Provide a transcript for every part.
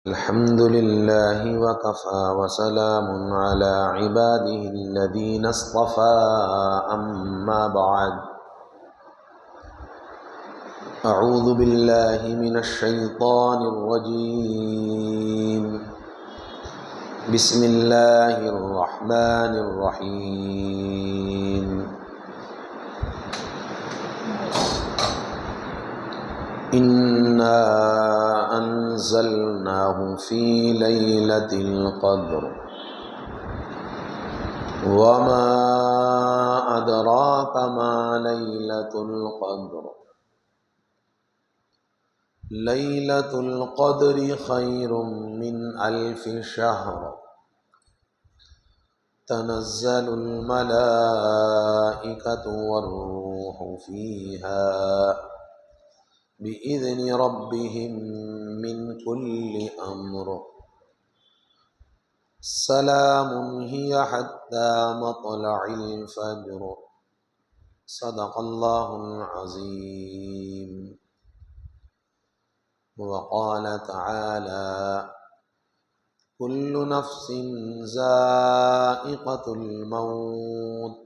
الحمد لله وكفى وسلام على عباده الذين اصطفى أما بعد أعوذ بالله من الشيطان الرجيم بسم الله الرحمن الرحيم إنا أنزلناه في ليلة القدر وما أدراك ما ليلة القدر ليلة القدر خير من ألف شهر تنزل الملائكة والروح فيها بإذن ربهم من كل أمر سلام هي حتى مطلع الفجر صدق الله العظيم وقال تعالى كل نفس ذائقة الموت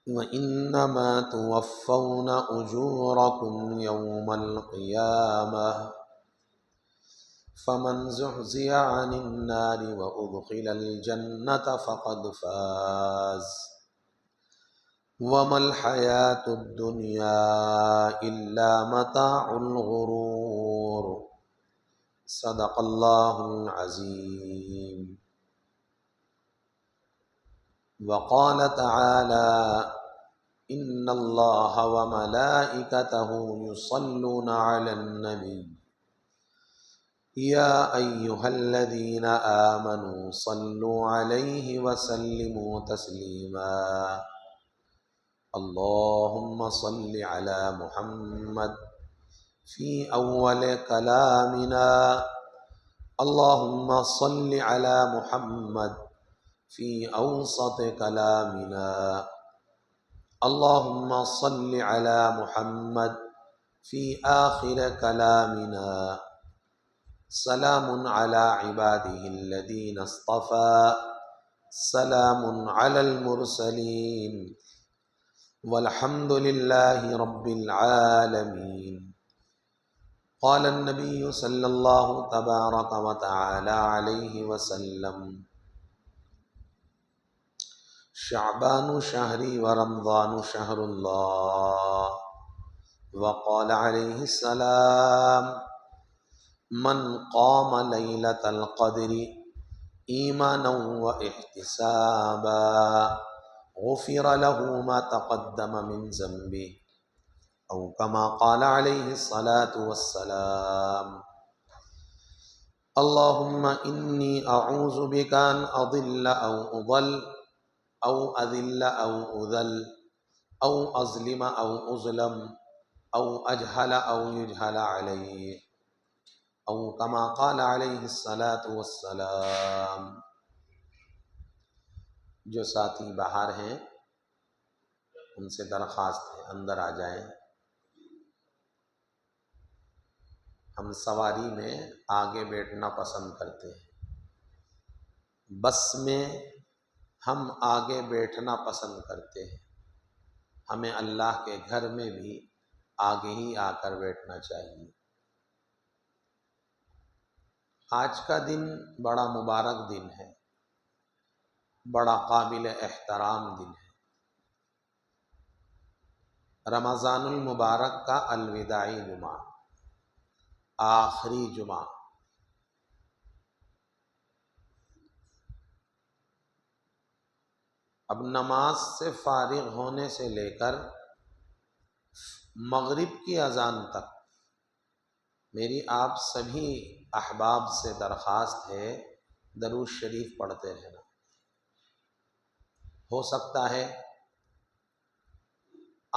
وإنما توفون أجوركم يوم القيامة فمن زحزح عن النار وأدخل الجنة فقد فاز وما الحياة الدنيا إلا متاع الغرور صدق الله العظيم وقال تعالى إن الله وملائكته يصلون على النبي يا أيها الذين آمنوا صلوا عليه وسلموا تسليما اللهم صل على محمد في أول كلامنا اللهم صل على محمد في أوسط كلامنا اللهم صل على محمد في آخر كلامنا سلام على عباده الذين اصطفى سلام على المرسلين والحمد لله رب العالمين قال النبي صلى الله تبارك وتعالى عليه وسلم شعبان شهري ورمضان شهر الله وقال عليه السلام من قام ليلة القدر إيمانا واحتسابا غفر له ما تقدم من ذنبه أو كما قال عليه الصلاة والسلام اللهم إني أعوذ بك أن أضل أو أضل أو أذل أو أذل أو أظلم أو أظلم أو أجهل أو يجهل علي أو كما قال عليه الصلاة والسلام جو ساتھی باہر ہیں ان سے درخواست ہے اندر آ جائیں. ہم سواری میں آگے بیٹھنا پسند کرتے ہیں، بس میں ہم آگے بیٹھنا پسند کرتے ہیں. ہمیں اللہ کے گھر میں بھی آگے ہی آ کر بیٹھنا چاہیے. آج کا دن بڑا مبارک دن ہے، بڑا قابل احترام دن ہے. رمضان المبارک کا الوداعی جمعہ، آخری جمعہ. اب نماز سے فارغ ہونے سے لے کر مغرب کی اذان تک میری آپ سبھی احباب سے درخواست ہے درود شریف پڑھتے رہنا. ہو سکتا ہے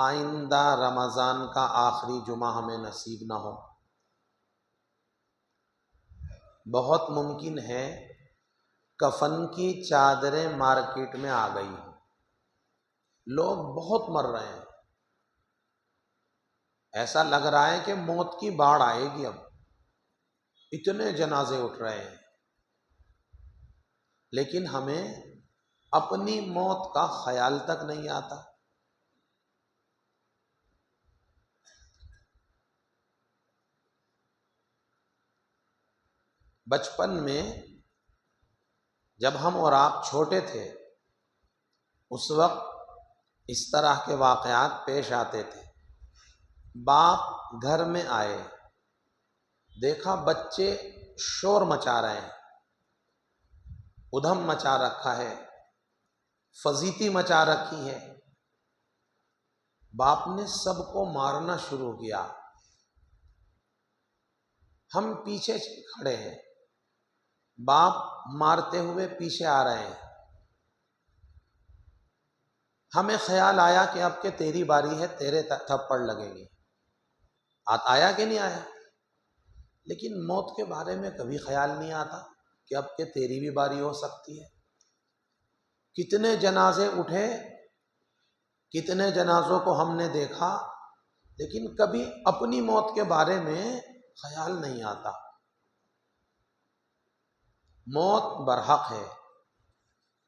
آئندہ رمضان کا آخری جمعہ ہمیں نصیب نہ ہو، بہت ممکن ہے کفن کی چادریں مارکیٹ میں آ گئی ہیں، لوگ بہت مر رہے ہیں، ایسا لگ رہا ہے کہ موت کی باڑھ آئے گی. اب اتنے جنازے اٹھ رہے ہیں، لیکن ہمیں اپنی موت کا خیال تک نہیں آتا۔ بچپن میں جب ہم اور آپ چھوٹے تھے، اس وقت اس طرح کے واقعات پیش آتے تھے۔ باپ گھر میں آئے، دیکھا بچے شور مچا رہے ہیں، ادھم مچا رکھا ہے، فضیتی مچا رکھی ہے، باپ نے سب کو مارنا شروع کیا۔ ہم پیچھے کھڑے ہیں، باپ مارتے ہوئے پیچھے آ رہے ہیں۔ ہمیں خیال آیا کہ اب کہ تیری باری ہے، تیرے تھپڑ لگیں گے۔ آیا کہ نہیں آیا؟ لیکن موت کے بارے میں کبھی خیال نہیں آتا کہ اب کہ تیری بھی باری ہو سکتی ہے۔ کتنے جنازے اٹھے، کتنے جنازوں کو ہم نے دیکھا، لیکن کبھی اپنی موت کے بارے میں خیال نہیں آتا۔ موت برحق ہے،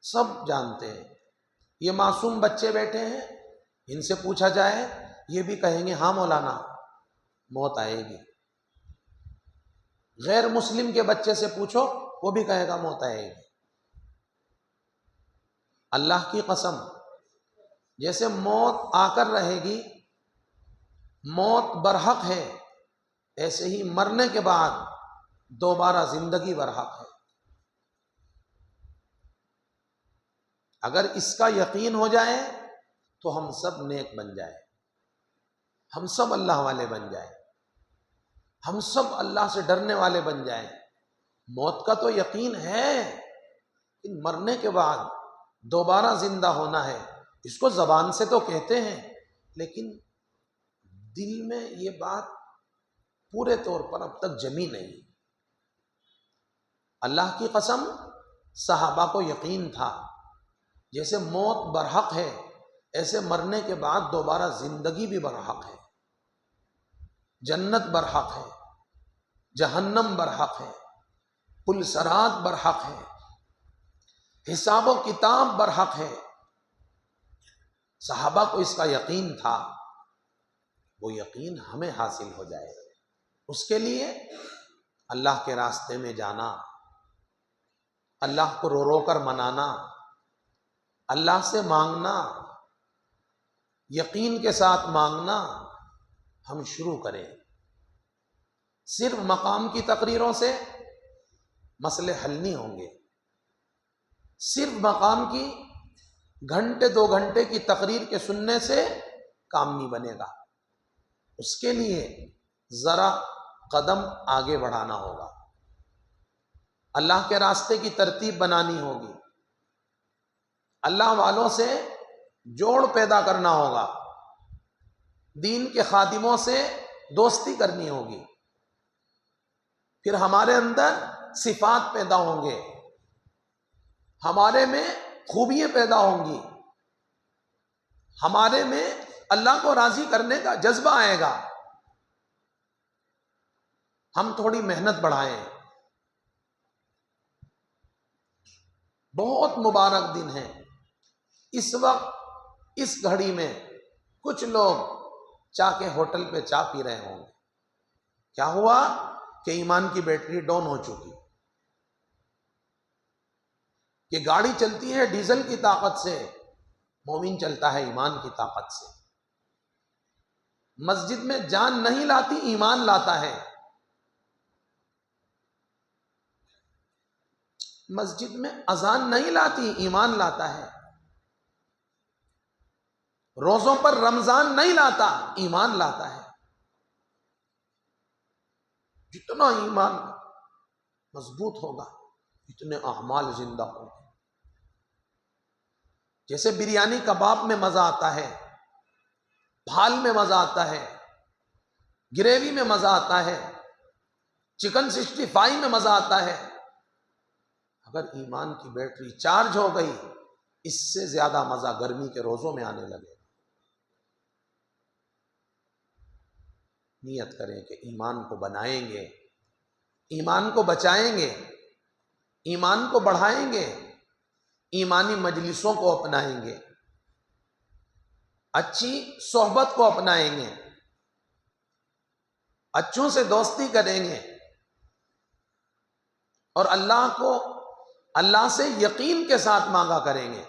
سب جانتے ہیں۔ یہ معصوم بچے بیٹھے ہیں، ان سے پوچھا جائے یہ بھی کہیں گے ہاں مولانا موت آئے گی۔ غیر مسلم کے بچے سے پوچھو، وہ بھی کہے گا موت آئے گی۔ اللہ کی قسم، جیسے موت آ کر رہے گی، موت برحق ہے، ایسے ہی مرنے کے بعد دوبارہ زندگی برحق ہے۔ اگر اس کا یقین ہو جائے تو ہم سب نیک بن جائیں، ہم سب اللہ والے بن جائیں، ہم سب اللہ سے ڈرنے والے بن جائیں۔ موت کا تو یقین ہے، لیکن مرنے کے بعد دوبارہ زندہ ہونا ہے، اس کو زبان سے تو کہتے ہیں، لیکن دل میں یہ بات پورے طور پر اب تک جمی نہیں۔ اللہ کی قسم، صحابہ کو یقین تھا جیسے موت برحق ہے، ایسے مرنے کے بعد دوبارہ زندگی بھی برحق ہے۔ جنت برحق ہے، جہنم برحق ہے، پل صراط برحق ہے، حساب و کتاب برحق ہے۔ صحابہ کو اس کا یقین تھا، وہ یقین ہمیں حاصل ہو جائے۔ اس کے لیے اللہ کے راستے میں جانا، اللہ کو رو رو کر منانا، اللہ سے مانگنا، یقین کے ساتھ مانگنا ہم شروع کریں۔ صرف مقام کی تقریروں سے مسئلے حل نہیں ہوں گے، صرف مقام کی گھنٹے 2 گھنٹے کی تقریر کے سننے سے کام نہیں بنے گا۔ اس کے لیے ذرا قدم آگے بڑھانا ہوگا، اللہ کے راستے کی ترتیب بنانی ہوگی، اللہ والوں سے جوڑ پیدا کرنا ہوگا، دین کے خادموں سے دوستی کرنی ہوگی، پھر ہمارے اندر صفات پیدا ہوں گے، ہمارے میں خوبیاں پیدا ہوں گی، ہمارے میں اللہ کو راضی کرنے کا جذبہ آئے گا۔ ہم تھوڑی محنت بڑھائیں، بہت مبارک دن ہے۔ اس وقت اس گھڑی میں کچھ لوگ چاہ کے ہوٹل پہ چائے پی رہے ہوں گے، کیا ہوا کہ ایمان کی بیٹری ڈاؤن ہو چکی، کہ گاڑی چلتی ہے ڈیزل کی طاقت سے، مومن چلتا ہے ایمان کی طاقت سے۔ مسجد میں جان نہیں لاتی، ایمان لاتا ہے۔ مسجد میں اذان نہیں لاتی، ایمان لاتا ہے۔ روزوں پر رمضان نہیں لاتا، ایمان لاتا ہے۔ جتنا ایمان مضبوط ہوگا اتنے اعمال زندہ ہوں گے۔ جیسے بریانی کباب میں مزہ آتا ہے، بھال میں مزہ آتا ہے، گریوی میں مزہ آتا ہے، چکن 65 میں مزہ آتا ہے، اگر ایمان کی بیٹری چارج ہو گئی اس سے زیادہ مزہ گرمی کے روزوں میں آنے لگے۔ نیت کریں کہ ایمان کو بنائیں گے، ایمان کو بچائیں گے، ایمان کو بڑھائیں گے، ایمانی مجلسوں کو اپنائیں گے، اچھی صحبت کو اپنائیں گے، اچھوں سے دوستی کریں گے، اور اللہ سے یقین کے ساتھ مانگا کریں گے۔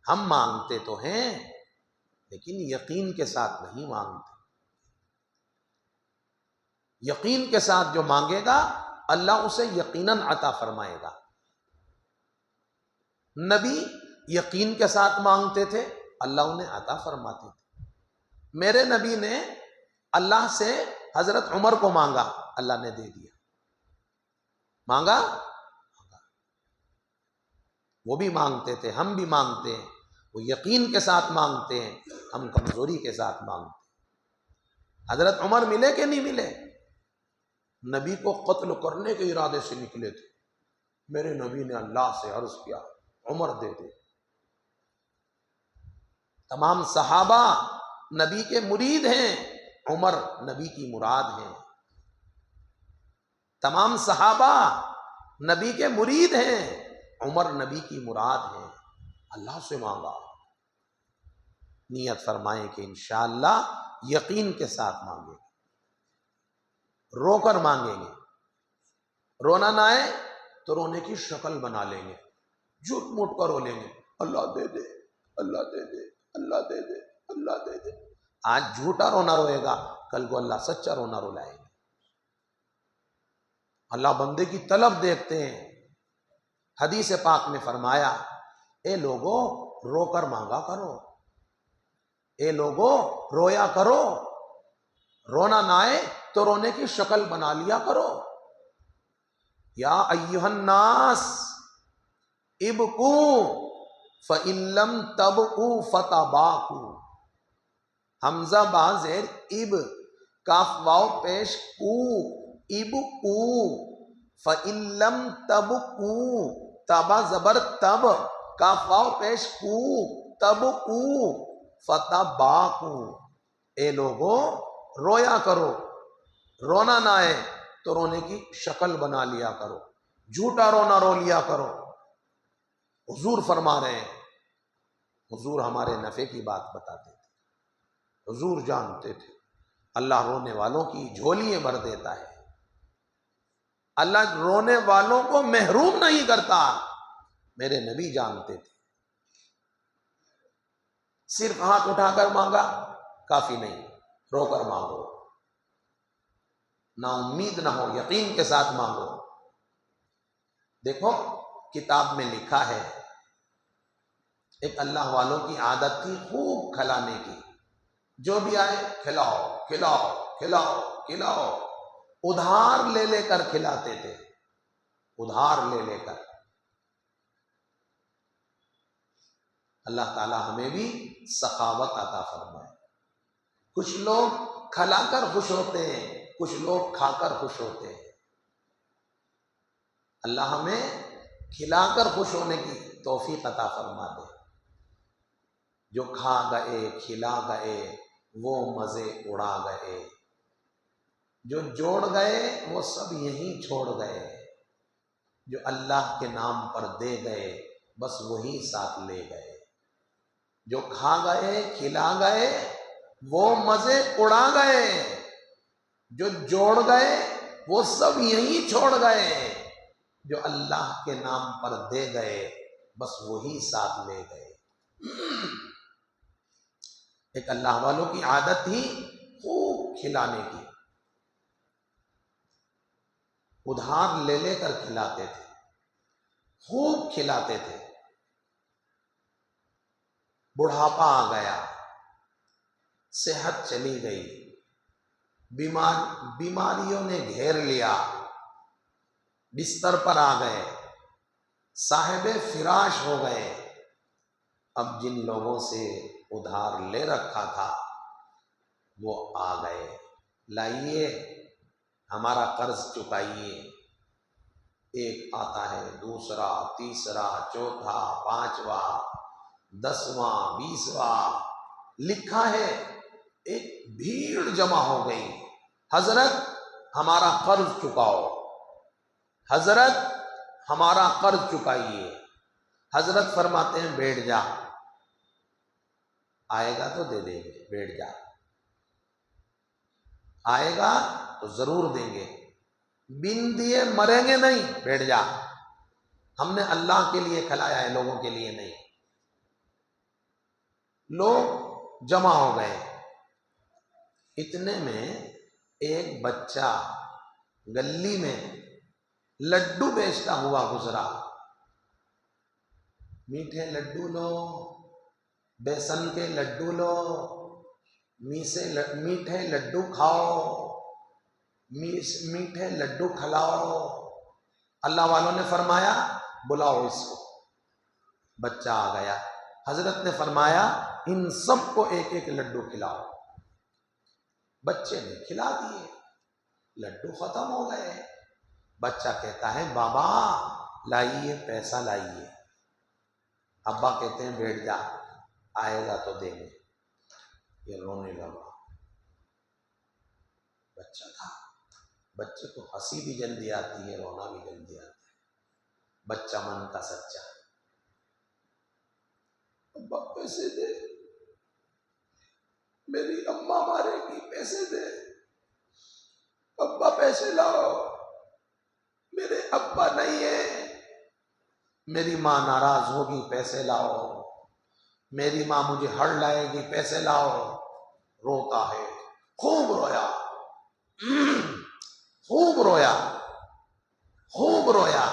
ہم مانگتے تو ہیں لیکن یقین کے ساتھ نہیں مانگتے۔ یقین کے ساتھ جو مانگے گا اللہ اسے یقیناً عطا فرمائے گا۔ نبی یقین کے ساتھ مانگتے تھے، اللہ انہیں عطا فرماتے تھے۔ میرے نبی نے اللہ سے حضرت عمر کو مانگا، اللہ نے دے دیا۔ مانگا، وہ بھی مانگتے تھے، ہم بھی مانگتے ہیں۔ وہ یقین کے ساتھ مانگتے ہیں، ہم کمزوری کے ساتھ مانگتے ہیں۔ حضرت عمر ملے کہ نہیں ملے؟ نبی کو قتل کرنے کے ارادے سے نکلے تھے، میرے نبی نے اللہ سے عرض کیا عمر دے دے۔ تمام صحابہ نبی کے مرید ہیں، عمر نبی کی مراد ہیں۔ تمام صحابہ نبی کے مرید ہیں، عمر نبی کی مراد ہیں۔ اللہ سے مانگا، نیت فرمائیں کہ انشاءاللہ یقین کے ساتھ مانگیں گے، رو کر مانگیں گے۔ رونا نہ آئے تو رونے کی شکل بنا لیں گے، جھوٹ موٹ کر رو لیں گے، اللہ دے دے، اللہ دے دے، اللہ دے دے، اللہ دے دے۔ آج جھوٹا رونا روئے گا، کل کو اللہ سچا رونا رلائیں گے۔ اللہ بندے کی طلب دیکھتے ہیں۔ حدیث پاک میں فرمایا، اے لوگوں رو کر مانگا کرو، اے لوگوں رویا کرو، رونا نہ آئے تو رونے کی شکل بنا لیا کرو۔ یا ایھا الناس ابکوا فإن لم تبکوا فتباکوا۔ حمزہ با زیر اب، کاف واو پیش کو، ابکوا فإن لم تبکوا، تبا زبر تب، کاف واو پیش کو، تبکوا فتباکوا۔ اے لوگوں رویا کرو، رونا نہ آئے تو رونے کی شکل بنا لیا کرو، جھوٹا رونا رو لیا کرو۔ حضور فرما رہے ہیں، حضور ہمارے نفع کی بات بتاتے تھے، حضور جانتے تھے اللہ رونے والوں کی جھولیاں بھر دیتا ہے، اللہ رونے والوں کو محروم نہیں کرتا۔ میرے نبی جانتے تھے۔ صرف ہاتھ اٹھا کر مانگا کافی نہیں، رو کر مانگو، نا امید نہ ہو، یقین کے ساتھ مانگو۔ دیکھو کتاب میں لکھا ہے، ایک اللہ والوں کی عادت تھی خوب کھلانے کی، جو بھی آئے کھلاؤ کھلاؤ کھلاؤ کھلاؤ، ادھار لے لے کر کھلاتے تھے، ادھار لے لے کر۔ اللہ تعالی ہمیں بھی سخاوت عطا فرمائے۔ کچھ لوگ کھلا کر خوش ہوتے ہیں، کچھ لوگ کھا کر خوش ہوتے ہیں۔ اللہ ہمیں کھلا کر خوش ہونے کی توفیق عطا فرما دے۔ جو کھا گئے کھلا گئے وہ مزے اڑا گئے، جو جوڑ گئے وہ سب یہیں چھوڑ گئے، جو اللہ کے نام پر دے گئے بس وہی ساتھ لے گئے۔ جو کھا گئے کھلا گئے وہ مزے اڑا گئے، جو جوڑ گئے وہ سب یہیں چھوڑ گئے، جو اللہ کے نام پر دے گئے بس وہی ساتھ لے گئے۔ ایک اللہ والوں کی عادت تھی خوب کھلانے کی، ادھار لے لے کر کھلاتے تھے، خوب کھلاتے تھے۔ بڑھاپا آ گیا، صحت چلی گئی، بیماریوں نے گھیر لیا، بستر پر آ گئے، صاحب فراش ہو گئے۔ اب جن لوگوں سے ادھار لے رکھا تھا وہ آ گئے، لائیے ہمارا قرض چکائیے۔ ایک آتا ہے، دوسرا، تیسرا، چوتھا، پانچواں، 10واں، 20واں، لکھا ہے ایک بھیڑ جمع ہو گئی، حضرت ہمارا قرض چکاؤ، حضرت ہمارا قرض چکائیے۔ حضرت فرماتے ہیں بیٹھ جا، آئے گا تو دے دیں گے، بیٹھ جا، آئے گا تو ضرور دیں گے، بن دیے مریں گے نہیں، بیٹھ جا، ہم نے اللہ کے لیے کھلایا ہے، لوگوں کے لیے نہیں۔ لوگ جمع ہو گئے، اتنے میں ایک بچہ گلی میں لڈو بیچتا ہوا گزرا۔ میٹھے لڈو لو، بیسن کے لڈو لو، میٹھے لڈو کھاؤ، میٹھے لڈو کھلاؤ۔ اللہ والوں نے فرمایا بلاؤ اس کو، بچہ آ گیا۔ حضرت نے فرمایا ان سب کو ایک ایک لڈو کھلاؤ۔ بچے نے کھلا دیے، لڈو ختم ہو گئے۔ بچہ کہتا ہے بابا لائیے پیسہ لائیے۔ ابا کہتے ہیں بیٹھ جا، آئے گا تو دیں گے۔ یہ رونے لگا، بچہ تھا، بچے کو ہنسی بھی جلدی آتی ہے، رونا بھی جلدی آتا ہے۔ بچہ من کا سچا، ابا پیسے دے، میری اماں مارے گی، پیسے دے، ابا پیسے لاؤ، میرے ابا نہیں ہے، میری ماں ناراض ہوگی، پیسے لاؤ، میری ماں مجھے ہڑ لائے گی، پیسے لاؤ۔ روتا ہے، خوب رویا، خوب رویا، خوب رویا۔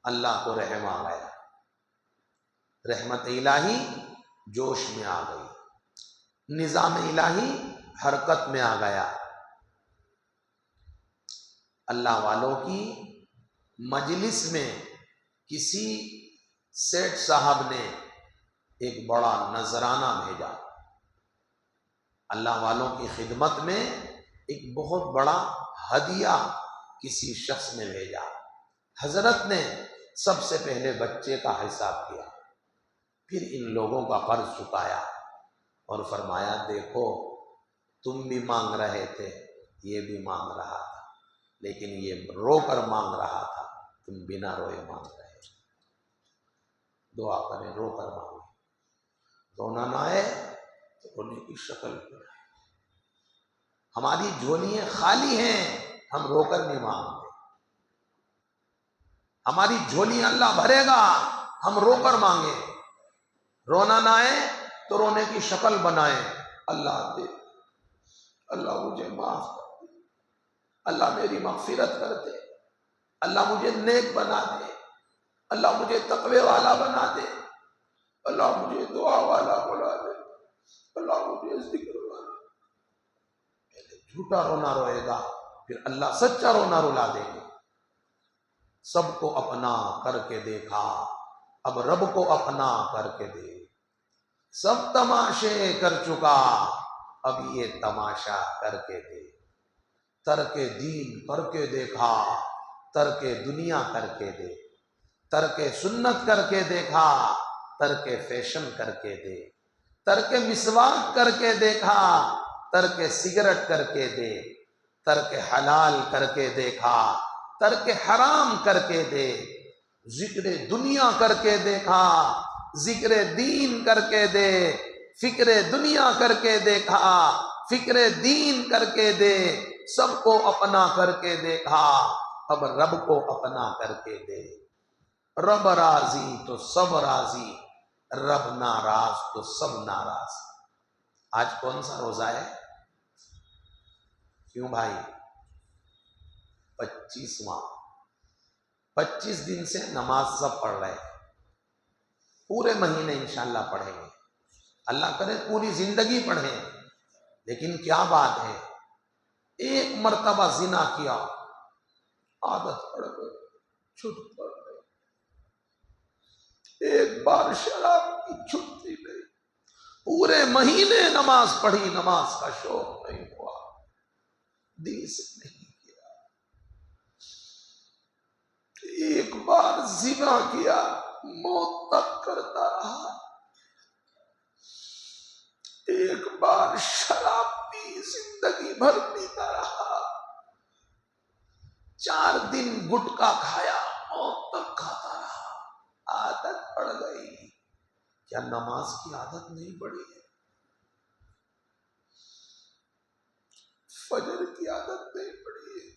اللہ کو رحم آ گیا، رحمت الہی جوش میں آ گئی، نظام الہی حرکت میں آ گیا۔ اللہ والوں کی مجلس میں کسی سیٹ صاحب نے ایک بڑا نذرانہ بھیجا، اللہ والوں کی خدمت میں ایک بہت بڑا ہدیہ کسی شخص نے بھیجا۔ حضرت نے سب سے پہلے بچے کا حساب کیا، پھر ان لوگوں کا قرض چکایا اور فرمایا دیکھو تم بھی مانگ رہے تھے، یہ بھی مانگ رہا تھا، لیکن یہ رو کر مانگ رہا تھا، تم بنا روئے مانگ رہے۔ دعا کریں، رو کر مانگیں، رونا نہ آئے تو رونے کی شکل پر۔ ہماری جھولیاں خالی ہیں، ہم رو کر نہیں مانگتے۔ ہماری جھولیاں اللہ بھرے گا، ہم رو کر مانگیں۔ رونا نہ آئے تو رونے کی شکل بنائیں، اللہ دے، اللہ مجھے معاف کر دے، اللہ میری مغفرت کر دے، اللہ مجھے نیک بنا دے، اللہ مجھے تقوی والا بنا دے، اللہ مجھے دعا والا بنا دے، اللہ مجھے ذکر والا۔ پہلے جھوٹا رونا روئے گا، پھر اللہ سچا رونا رلا دیں گے۔ سب کو اپنا کر کے دیکھا، اب رب کو اپنا کر کے دے۔ سب تماشے کر چکا، اب یہ تماشا کر کے دے۔ ترک دین کر کے دیکھا، ترک دنیا کر کے دے۔ ترک سنت کر کے دیکھا، ترک فیشن کر کے دے۔ ترک مسواک کر کے دیکھا، ترک سگریٹ کر کے دے۔ ترک حلال کر کے دیکھا، ترک حرام کر کے دے۔ ذکر دنیا کر کے دیکھا، ذکر دین کر کے دے۔ فکر دنیا کر کے دیکھا، فکر دین کر کے دے۔ سب کو اپنا کر کے دیکھا، اب رب کو اپنا کر کے دے۔ رب راضی تو سب راضی، رب ناراض تو سب ناراض۔ آج کون سا روزہ ہے؟ کیوں بھائی؟ 25واں۔ 25 دن سے نماز سب پڑھ رہے ہیں، پورے مہینے انشاءاللہ پڑھیں گے، اللہ کرے پوری زندگی پڑھیں۔ لیکن کیا بات ہے، ایک مرتبہ زنا کیا، عادت پڑ گئی، چھٹ پڑ گئی۔ ایک بار شراب کی چھٹتی نہیں، پورے مہینے نماز پڑھی، نماز کا شوق نہیں ہوا، دل سے نہیں کیا۔ ایک بار زنا کیا، موت تک کرتا رہا۔ ایک بار شراب پی، زندگی بھر پیتا رہا۔ 4 دن گٹکا کھایا، موت تک کھاتا رہا، عادت پڑ گئی۔ کیا نماز کی عادت نہیں پڑی ہے؟ فجر کی عادت نہیں پڑی ہے؟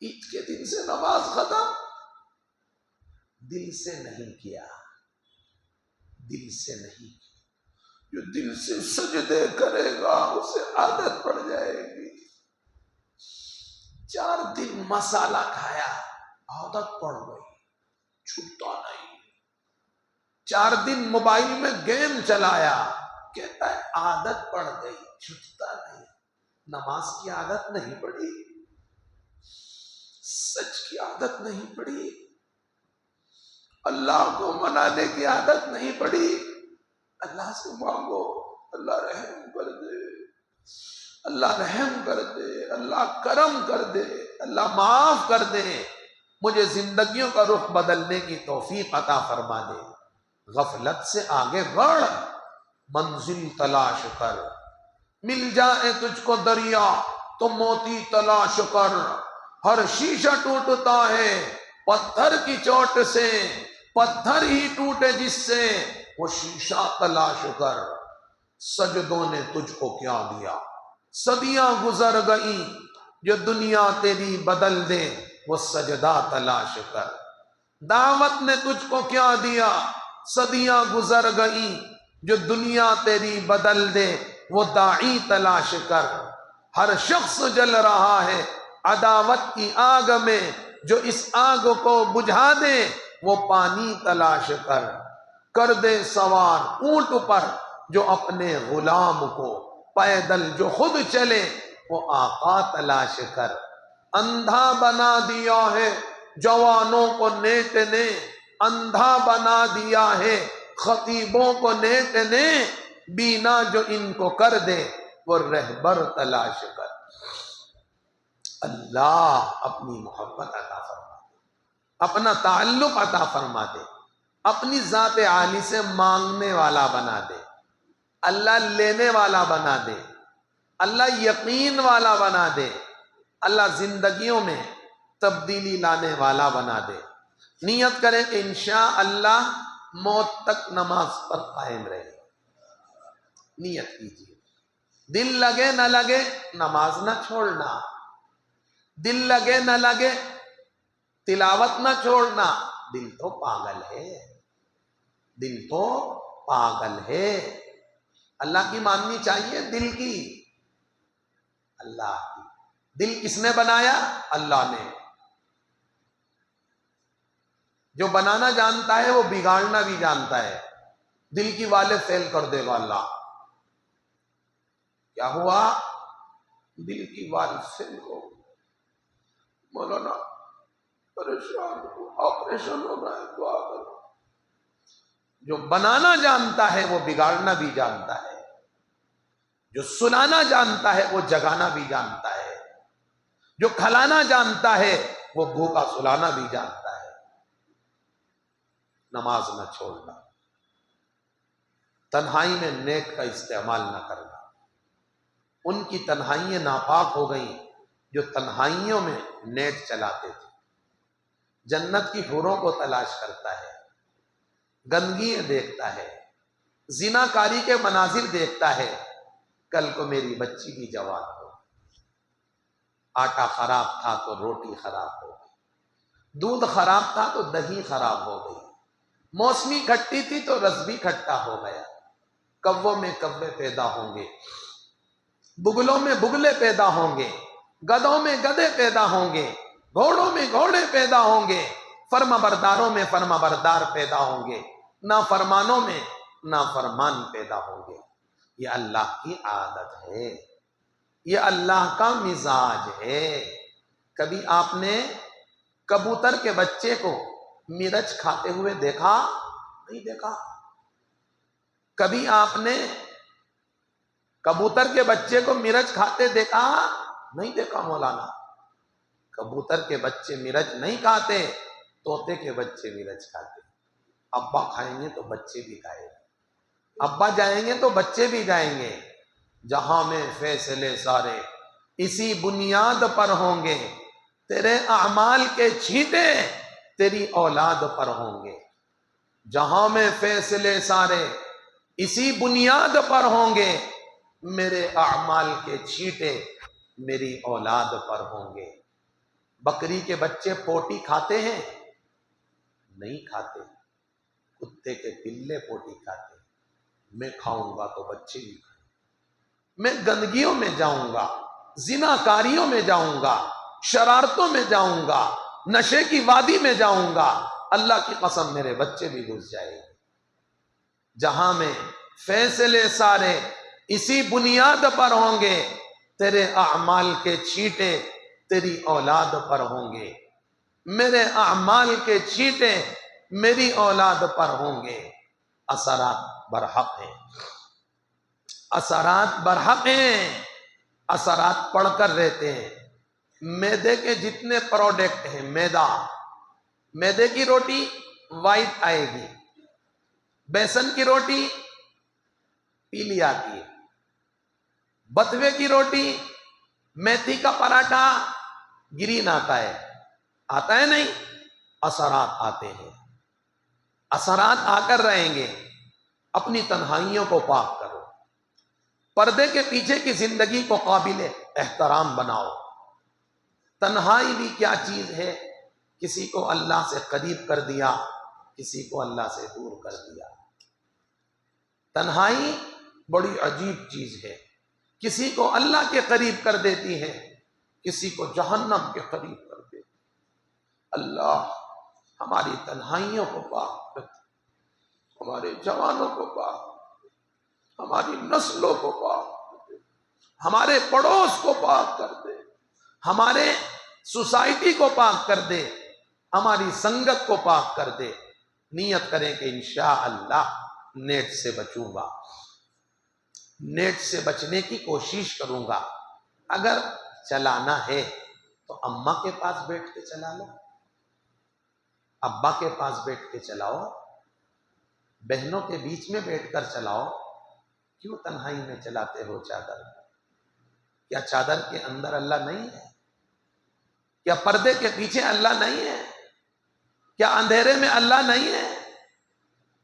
عید کے دن سے نماز ختم، دل سے نہیں کیا، دل سے نہیں کیا۔ جو دل سے سجدے کرے گا اسے عادت پڑ جائے گی۔ 4 دن مسالہ کھایا، عادت پڑ گئی، چھوٹتا نہیں۔ 4 دن موبائل میں گیم چلایا، کہتا ہے عادت پڑ گئی، چھوٹتا نہیں۔ نماز کی عادت نہیں پڑی، سچ کی عادت نہیں پڑی، اللہ کو منانے کی عادت نہیں پڑی۔ اللہ سے مانگو، اللہ رحم کر دے، اللہ رحم کر دے، اللہ کرم کر دے، اللہ معاف کر دے، مجھے زندگیوں کا رخ بدلنے کی توفیق عطا فرما دے۔ غفلت سے آگے بڑھ، منزل تلاش کر، مل جائے تجھ کو دریا تو موتی تلاش کر۔ ہر شیشہ ٹوٹتا ہے پتھر کی چوٹ سے، پتھر ہی ٹوٹے جس سے وہ شیشہ تلاش کر۔ سجدوں نے تجھ کو کیا دیا، صدیاں گزر گئیں، جو دنیا تیری بدل دے وہ سجدہ تلاش کر۔ دعوت نے تجھ کو کیا دیا، صدیاں گزر گئیں، جو دنیا تیری بدل دے وہ داعی تلاش کر۔ ہر شخص جل رہا ہے عداوت کی آگ میں، جو اس آگ کو بجھا دے وہ پانی تلاش کر۔ کر دے سوار اونٹ پر جو اپنے غلام کو، پیدل جو خود چلے وہ آقا تلاش کر۔ اندھا بنا دیا ہے جوانوں کو نیٹ نے، اندھا بنا دیا ہے خطیبوں کو نیٹ نے، بینا جو ان کو کر دے وہ رہبر تلاش کر۔ اللہ اپنی محبت عطا فرما دے، اپنا تعلق عطا فرما دے، اپنی ذات عالی سے مانگنے والا بنا دے، اللہ لینے والا بنا دے، اللہ یقین والا بنا دے، اللہ زندگیوں میں تبدیلی لانے والا بنا دے۔ نیت کریں کہ انشاءاللہ موت تک نماز پر قائم رہے، نیت کیجیے، دل لگے نہ لگے نماز نہ چھوڑنا، دل لگے نہ لگے تلاوت نہ چھوڑنا۔ دل تو پاگل ہے، دل تو پاگل ہے، اللہ کی ماننی چاہیے، دل کی، اللہ کی۔ دل کس نے بنایا؟ اللہ نے۔ جو بنانا جانتا ہے وہ بگاڑنا بھی جانتا ہے۔ دل کی والے فیل کر دے گا اللہ۔ کیا ہوا؟ دل کی وال فیل ہو، مولانا پریشان ہو، آپریشن ہو رہا ہے، دعا کرو۔ جو بنانا جانتا ہے وہ بگاڑنا بھی جانتا ہے، جو سلانا جانتا ہے وہ جگانا بھی جانتا ہے، جو کھلانا جانتا ہے وہ بھوکا سلانا بھی جانتا ہے۔ نماز نہ چھوڑنا، تنہائی میں نیٹ کا استعمال نہ کرنا۔ ان کی تنہائیاں ناپاک ہو گئیں جو تنہائیوں میں نیٹ چلاتے تھے۔ جنت کی حوروں کو تلاش کرتا ہے، گندگی دیکھتا ہے، زنا کاری کے مناظر دیکھتا ہے۔ کل کو میری بچی بھی جوان ہو، آٹا خراب تھا تو روٹی خراب ہو گئی، دودھ خراب تھا تو دہی خراب ہو گئی، موسمی کھٹی تھی تو رس بھی کھٹا ہو گیا۔ کووں میں کوے پیدا ہوں گے، بگلوں میں بگلے پیدا ہوں گے، گدھوں میں گدھے پیدا ہوں گے، گھوڑوں میں گھوڑے پیدا ہوں گے، فرما برداروں میں فرما بردار پیدا ہوں گے، نافرمانوں میں نافرمان پیدا ہوں گے۔ یہ اللہ کی عادت ہے، یہ اللہ کا مزاج ہے۔ کبھی آپ نے کبوتر کے بچے کو مرچ کھاتے ہوئے دیکھا؟ نہیں دیکھا۔ کبھی آپ نے کبوتر کے بچے کو مرچ کھاتے دیکھا؟ نہیں دیکھا مولانا۔ کبوتر کے بچے مرچ نہیں کھاتے، طوطے کے بچے مرچ کھاتے۔ ابا کھائیں گے تو بچے بھی کھائیں گے، ابا جائیں گے تو بچے بھی جائیں گے۔ جہاں میں فیصلے سارے اسی بنیاد پر ہوں گے، تیرے اعمال کے چھینٹے تیری اولاد پر ہوں گے۔ جہاں میں فیصلے سارے اسی بنیاد پر ہوں گے، میرے اعمال کے چھینٹے میری اولاد پر ہوں گے۔ بکری کے بچے پوٹی کھاتے ہیں؟ نہیں کھاتے۔ کتے کے پلے پوٹی کھاتے ہیں۔ میں کھاؤں گا تو بچے بھی کھائیں۔ میں گندگیوں میں جاؤں گا، زناکاریوں میں جاؤں گا، شرارتوں میں جاؤں گا، نشے کی وادی میں جاؤں گا، اللہ کی قسم میرے بچے بھی گھس جائیں گے۔ جہاں میں فیصلے سارے اسی بنیاد پر ہوں گے، تیرے اعمال کے چھینٹے تیری اولاد پر ہوں گے، میرے اعمال کے چھینٹے میری اولاد پر ہوں گے۔ اثرات برحق ہیں، اثرات برحق ہیں، اثرات پڑھ کر رہتے ہیں۔ میدے کے جتنے پروڈکٹ ہیں، میدے کی روٹی وائٹ آئے گی، بیسن کی روٹی پیلی آتی ہے، بتوے کی روٹی، میتھی کا پراٹھا گرین آتا ہے نہیں؟ اثرات آتے ہیں، اثرات آ کر رہیں گے۔ اپنی تنہائیوں کو پاک کرو، پردے کے پیچھے کی زندگی کو قابل احترام بناؤ۔ تنہائی بھی کیا چیز ہے، کسی کو اللہ سے قریب کر دیا، کسی کو اللہ سے دور کر دیا۔ تنہائی بڑی عجیب چیز ہے، کسی کو اللہ کے قریب کر دیتی ہے، کسی کو جہنم کے قریب کر دیتی۔ اللہ ہماری تنہائیوں کو پاک کر دے، ہمارے جوانوں کو پاک کر دے، ہماری نسلوں کو پاک کر دے، ہمارے پڑوس کو پاک کر دے، ہمارے سوسائٹی کو پاک کر دے، ہماری سنگت کو پاک کر دے۔ نیت کریں کہ انشاءاللہ نیٹ سے بچوں گا، نیٹ سے بچنے کی کوشش کروں گا۔ اگر چلانا ہے تو اماں کے پاس بیٹھ کے چلا لو، ابا کے پاس بیٹھ کے چلاؤ، بہنوں کے بیچ میں بیٹھ کر چلاؤ۔ کیوں تنہائی میں چلاتے ہو چادر؟ کیا چادر کے اندر اللہ نہیں ہے؟ کیا پردے کے پیچھے اللہ نہیں ہے؟ کیا اندھیرے میں اللہ نہیں ہے؟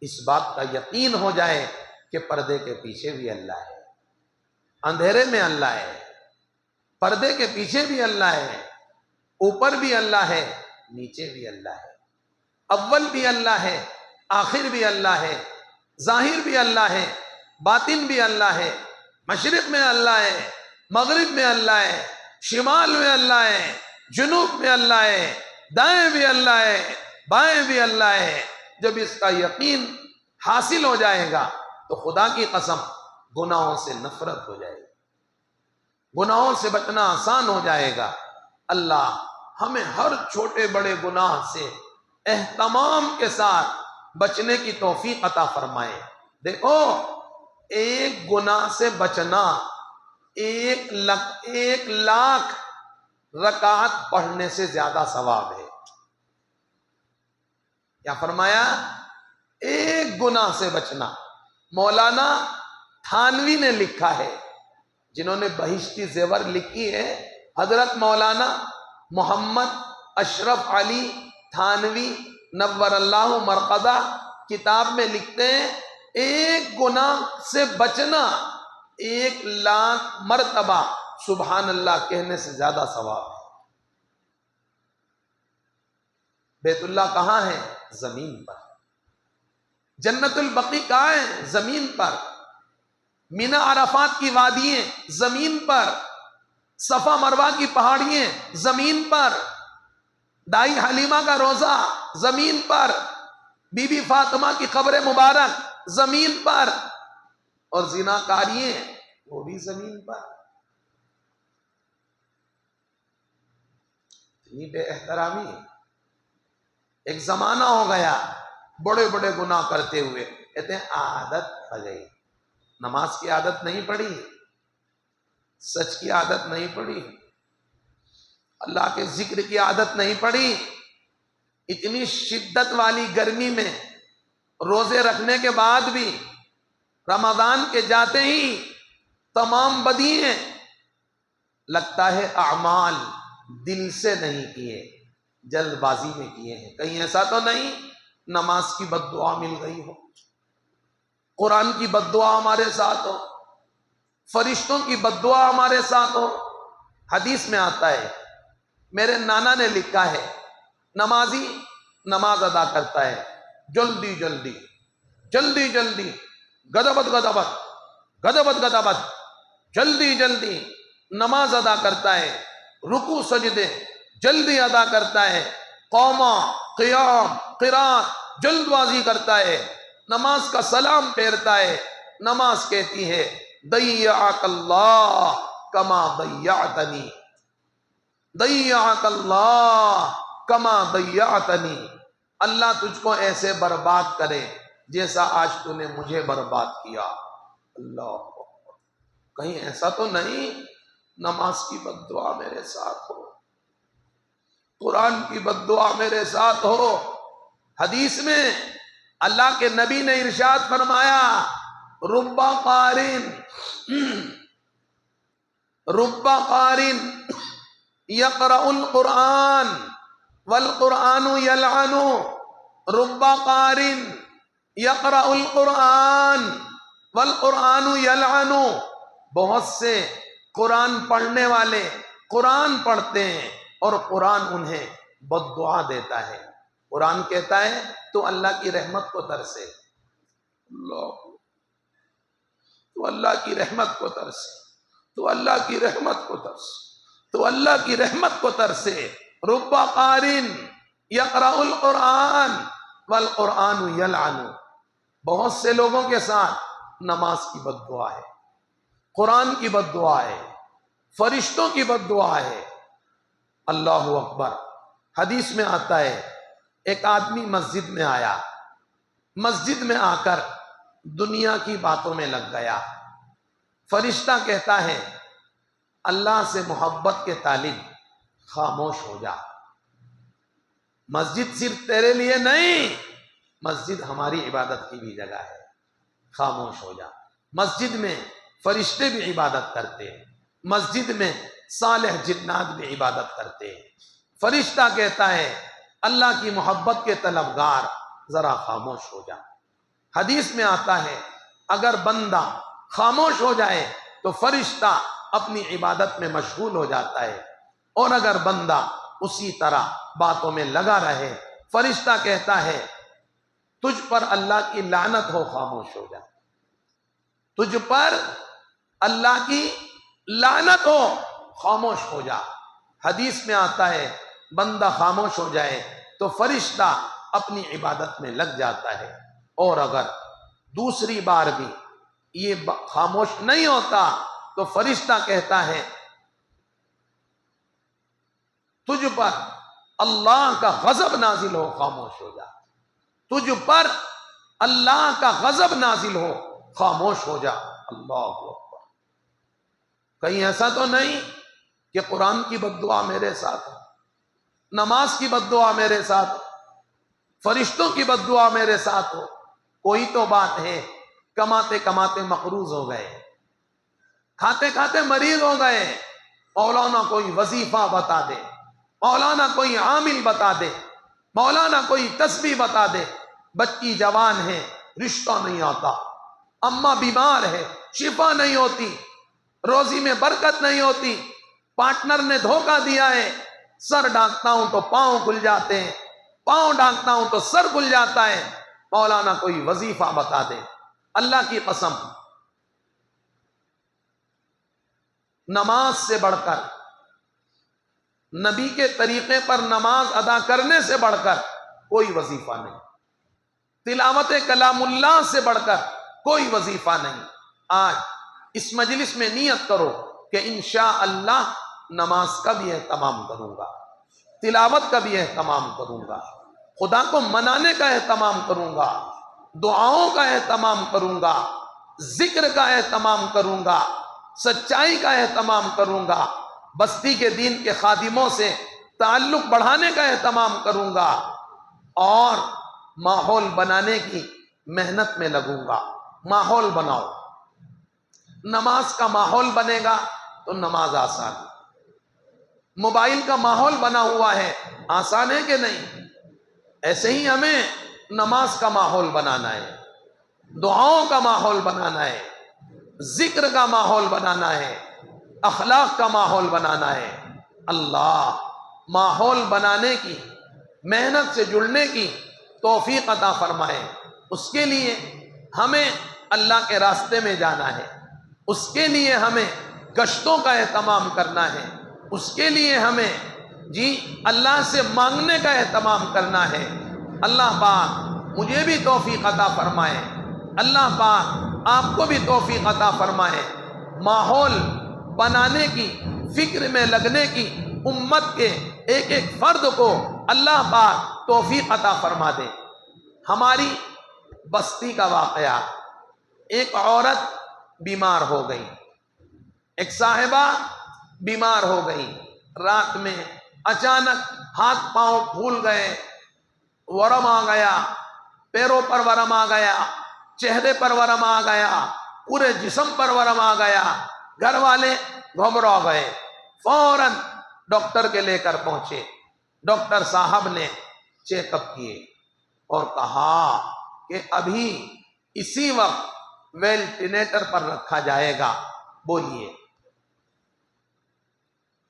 اس بات کا یقین ہو جائے کہ پردے کے پیچھے بھی اللہ ہے، اندھیرے میں اللہ ہے، پردے کے پیچھے بھی اللہ ہے، اوپر بھی اللہ ہے، نیچے بھی اللہ ہے، اول بھی اللہ ہے، آخر بھی اللہ ہے، ظاہر بھی اللہ ہے، باطن بھی اللہ ہے، مشرق میں اللہ ہے، مغرب میں اللہ ہے، شمال میں اللہ ہے، جنوب میں اللہ ہے، دائیں بھی اللہ ہے، بائیں بھی اللہ ہے۔ جب اس کا یقین حاصل ہو جائے گا تو خدا کی قسم گناہوں سے نفرت ہو جائے گی، گناہوں سے بچنا آسان ہو جائے گا۔ اللہ ہمیں ہر چھوٹے بڑے گناہ سے اہتمام کے ساتھ بچنے کی توفیق عطا فرمائے۔ دیکھو، ایک گناہ سے بچنا 1,00,000 رکعت پڑھنے سے زیادہ ثواب ہے۔ کیا فرمایا؟ ایک گناہ سے بچنا۔ مولانا تھانوی نے لکھا ہے، جنہوں نے بہشتی زیور لکھی ہے، حضرت مولانا محمد اشرف علی تھانوی نور اللہ مرقدہ کتاب میں لکھتے ہیں، ایک گناہ سے بچنا 1,00,000 مرتبہ سبحان اللہ کہنے سے زیادہ ثواب ہے۔ بیت اللہ کہاں ہے؟ زمین پر۔ جنت البقیع کہاں ہے؟ زمین پر۔ مینا عرفات کی وادییں زمین پر، صفا مروہ کی پہاڑیاں زمین پر، دائی حلیمہ کا روضہ زمین پر، بی بی فاطمہ کی قبر مبارک زمین پر، اور زناکاریاں وہ بھی زمین پر۔ اتنی بے احترامی ہے۔ ایک زمانہ ہو گیا بڑے بڑے گناہ کرتے ہوئے، کہتے ہیں عادت پڑ گئی، نماز کی عادت نہیں پڑی، سچ کی عادت نہیں پڑی، اللہ کے ذکر کی عادت نہیں پڑی۔ اتنی شدت والی گرمی میں روزے رکھنے کے بعد بھی رمضان کے جاتے ہی تمام بدییں، لگتا ہے اعمال دل سے نہیں کیے، جلد بازی میں کیے ہیں۔ کہیں ایسا تو نہیں نماز کی بد دعا مل گئی ہو، قرآن کی بد دعا ہمارے ساتھ ہو، فرشتوں کی بد دعا ہمارے ساتھ ہو؟ حدیث میں آتا ہے، میرے نانا نے لکھا ہے، نمازی نماز ادا کرتا ہے جلدی جلدی جلدی جلدی، گدبت گدبت گدبت گدبت، جلدی جلدی نماز ادا کرتا ہے، رکوع سجدے جلدی ادا کرتا ہے، قوما قیام قرات جلد بازی کرتا ہے، نماز کا سلام پھیرتا ہے۔ نماز کہتی ہے ضیعک اللہ کما ضیعتنی، ضیعک اللہ کما ضیعتنی، اللہ تجھ کو ایسے برباد کرے جیسا آج تو نے مجھے برباد کیا۔ اللہ اکبر۔ کہیں ایسا تو نہیں نماز کی بد دعا میرے ساتھ ہو، قرآن کی بد دعا میرے ساتھ ہو؟ حدیث میں اللہ کے نبی نے ارشاد فرمایا، رب قارن یقرأ القرآن والقرآن یلعن، رب قارن یقرأ القرآن والقرآن یلعن، بہت سے قرآن پڑھنے والے قرآن پڑھتے ہیں اور قرآن انہیں بد دعا دیتا ہے۔ قرآن کہتا ہے تو اللہ کی رحمت کو ترسے، تو اللہ کی رحمت کو ترسے، تو اللہ کی رحمت کو ترسے، تو اللہ کی رحمت کو ترسے۔ رب قارن یقرأ القرآن والقرآن یلعن، بہت سے لوگوں کے ساتھ نماز کی بد دعا ہے، قرآن کی بد دعا ہے، فرشتوں کی بد دعا ہے۔ اللہ اکبر۔ حدیث میں آتا ہے ایک آدمی مسجد میں آیا، مسجد میں آ کر دنیا کی باتوں میں لگ گیا۔ فرشتہ کہتا ہے اللہ سے محبت کے طالب خاموش ہو جا، مسجد صرف تیرے لیے نہیں، مسجد ہماری عبادت کی بھی جگہ ہے، خاموش ہو جا۔ مسجد میں فرشتے بھی عبادت کرتے ہیں، مسجد میں صالح جنات بھی عبادت کرتے ہیں۔ فرشتہ کہتا ہے اللہ کی محبت کے طلبگار ذرا خاموش ہو جا۔ حدیث میں آتا ہے اگر بندہ خاموش ہو جائے تو فرشتہ اپنی عبادت میں مشغول ہو جاتا ہے، اور اگر بندہ اسی طرح باتوں میں لگا رہے، فرشتہ کہتا ہے تجھ پر اللہ کی لعنت ہو، خاموش ہو جا، تجھ پر اللہ کی لعنت ہو، خاموش ہو جا۔ حدیث میں آتا ہے بندہ خاموش ہو جائے تو فرشتہ اپنی عبادت میں لگ جاتا ہے، اور اگر دوسری بار بھی یہ خاموش نہیں ہوتا تو فرشتہ کہتا ہے تجھ پر اللہ کا غضب نازل ہو، خاموش ہو جا، تجھ پر اللہ کا غضب نازل ہو، خاموش ہو جا۔ اللہ اکبر۔ کہیں ایسا تو نہیں کہ قرآن کی بد دعا میرے ساتھ ہو، نماز کی بد دعا میرے ساتھ ہو، فرشتوں کی بد دعا میرے ساتھ ہو؟ کوئی تو بات ہے، کماتے کماتے مقروض ہو گئے، کھاتے کھاتے مریض ہو گئے، مولانا کوئی وظیفہ بتا دے، مولانا کوئی عامل بتا دے، مولانا کوئی تسبیح بتا دے، بچی جوان ہے رشتہ نہیں آتا، اماں بیمار ہے شفا نہیں ہوتی، روزی میں برکت نہیں ہوتی، پارٹنر نے دھوکہ دیا ہے، سر ڈانکتا ہوں تو پاؤں کھل جاتے ہیں، پاؤں ڈانکتا ہوں تو سر کھل جاتا ہے، مولانا کوئی وظیفہ بتا دے۔ اللہ کی قسم، نماز سے بڑھ کر، نبی کے طریقے پر نماز ادا کرنے سے بڑھ کر کوئی وظیفہ نہیں، تلاوت کلام اللہ سے بڑھ کر کوئی وظیفہ نہیں۔ آج اس مجلس میں نیت کرو کہ انشاءاللہ نماز کا بھی اہتمام کروں گا، تلاوت کا بھی اہتمام کروں گا، خدا کو منانے کا اہتمام کروں گا، دعاؤں کا اہتمام کروں گا، ذکر کا اہتمام کروں گا، سچائی کا اہتمام کروں گا، بستی کے دین کے خادموں سے تعلق بڑھانے کا اہتمام کروں گا، اور ماحول بنانے کی محنت میں لگوں گا۔ ماحول بناؤ، نماز کا ماحول بنے گا تو نماز آسان ہے، موبائل کا ماحول بنا ہوا ہے، آسان ہے کہ نہیں؟ ایسے ہی ہمیں نماز کا ماحول بنانا ہے، دعاؤں کا ماحول بنانا ہے، ذکر کا ماحول بنانا ہے، اخلاق کا ماحول بنانا ہے۔ اللہ ماحول بنانے کی، محنت سے جڑنے کی توفیق عطا فرمائے۔ اس کے لیے ہمیں اللہ کے راستے میں جانا ہے، اس کے لیے ہمیں گشتوں کا اہتمام کرنا ہے، اس کے لیے ہمیں اللہ سے مانگنے کا اہتمام کرنا ہے۔ اللہ پاک مجھے بھی توفیق عطا فرمائے، اللہ پاک آپ کو بھی توفیق عطا فرمائے۔ ماحول بنانے کی فکر میں لگنے کی امت کے ایک ایک فرد کو اللہ پاک توفیق عطا فرما دے۔ ہماری بستی کا واقعہ، ایک عورت بیمار ہو گئی، ایک صاحبہ بیمار ہو گئی، رات میں اچانک ہاتھ پاؤں پھول گئے، ورم آ گیا، پیروں پر ورم آ گیا، چہرے پر ورم آ گیا، پورے جسم پر ورم آ گیا۔ گھر والے گھبرا گئے، فوراً ڈاکٹر کے لے کر پہنچے۔ ڈاکٹر صاحب نے چیک اپ کیے اور کہا کہ ابھی اسی وقت وینٹیلیٹر پر رکھا جائے گا۔ بولیے،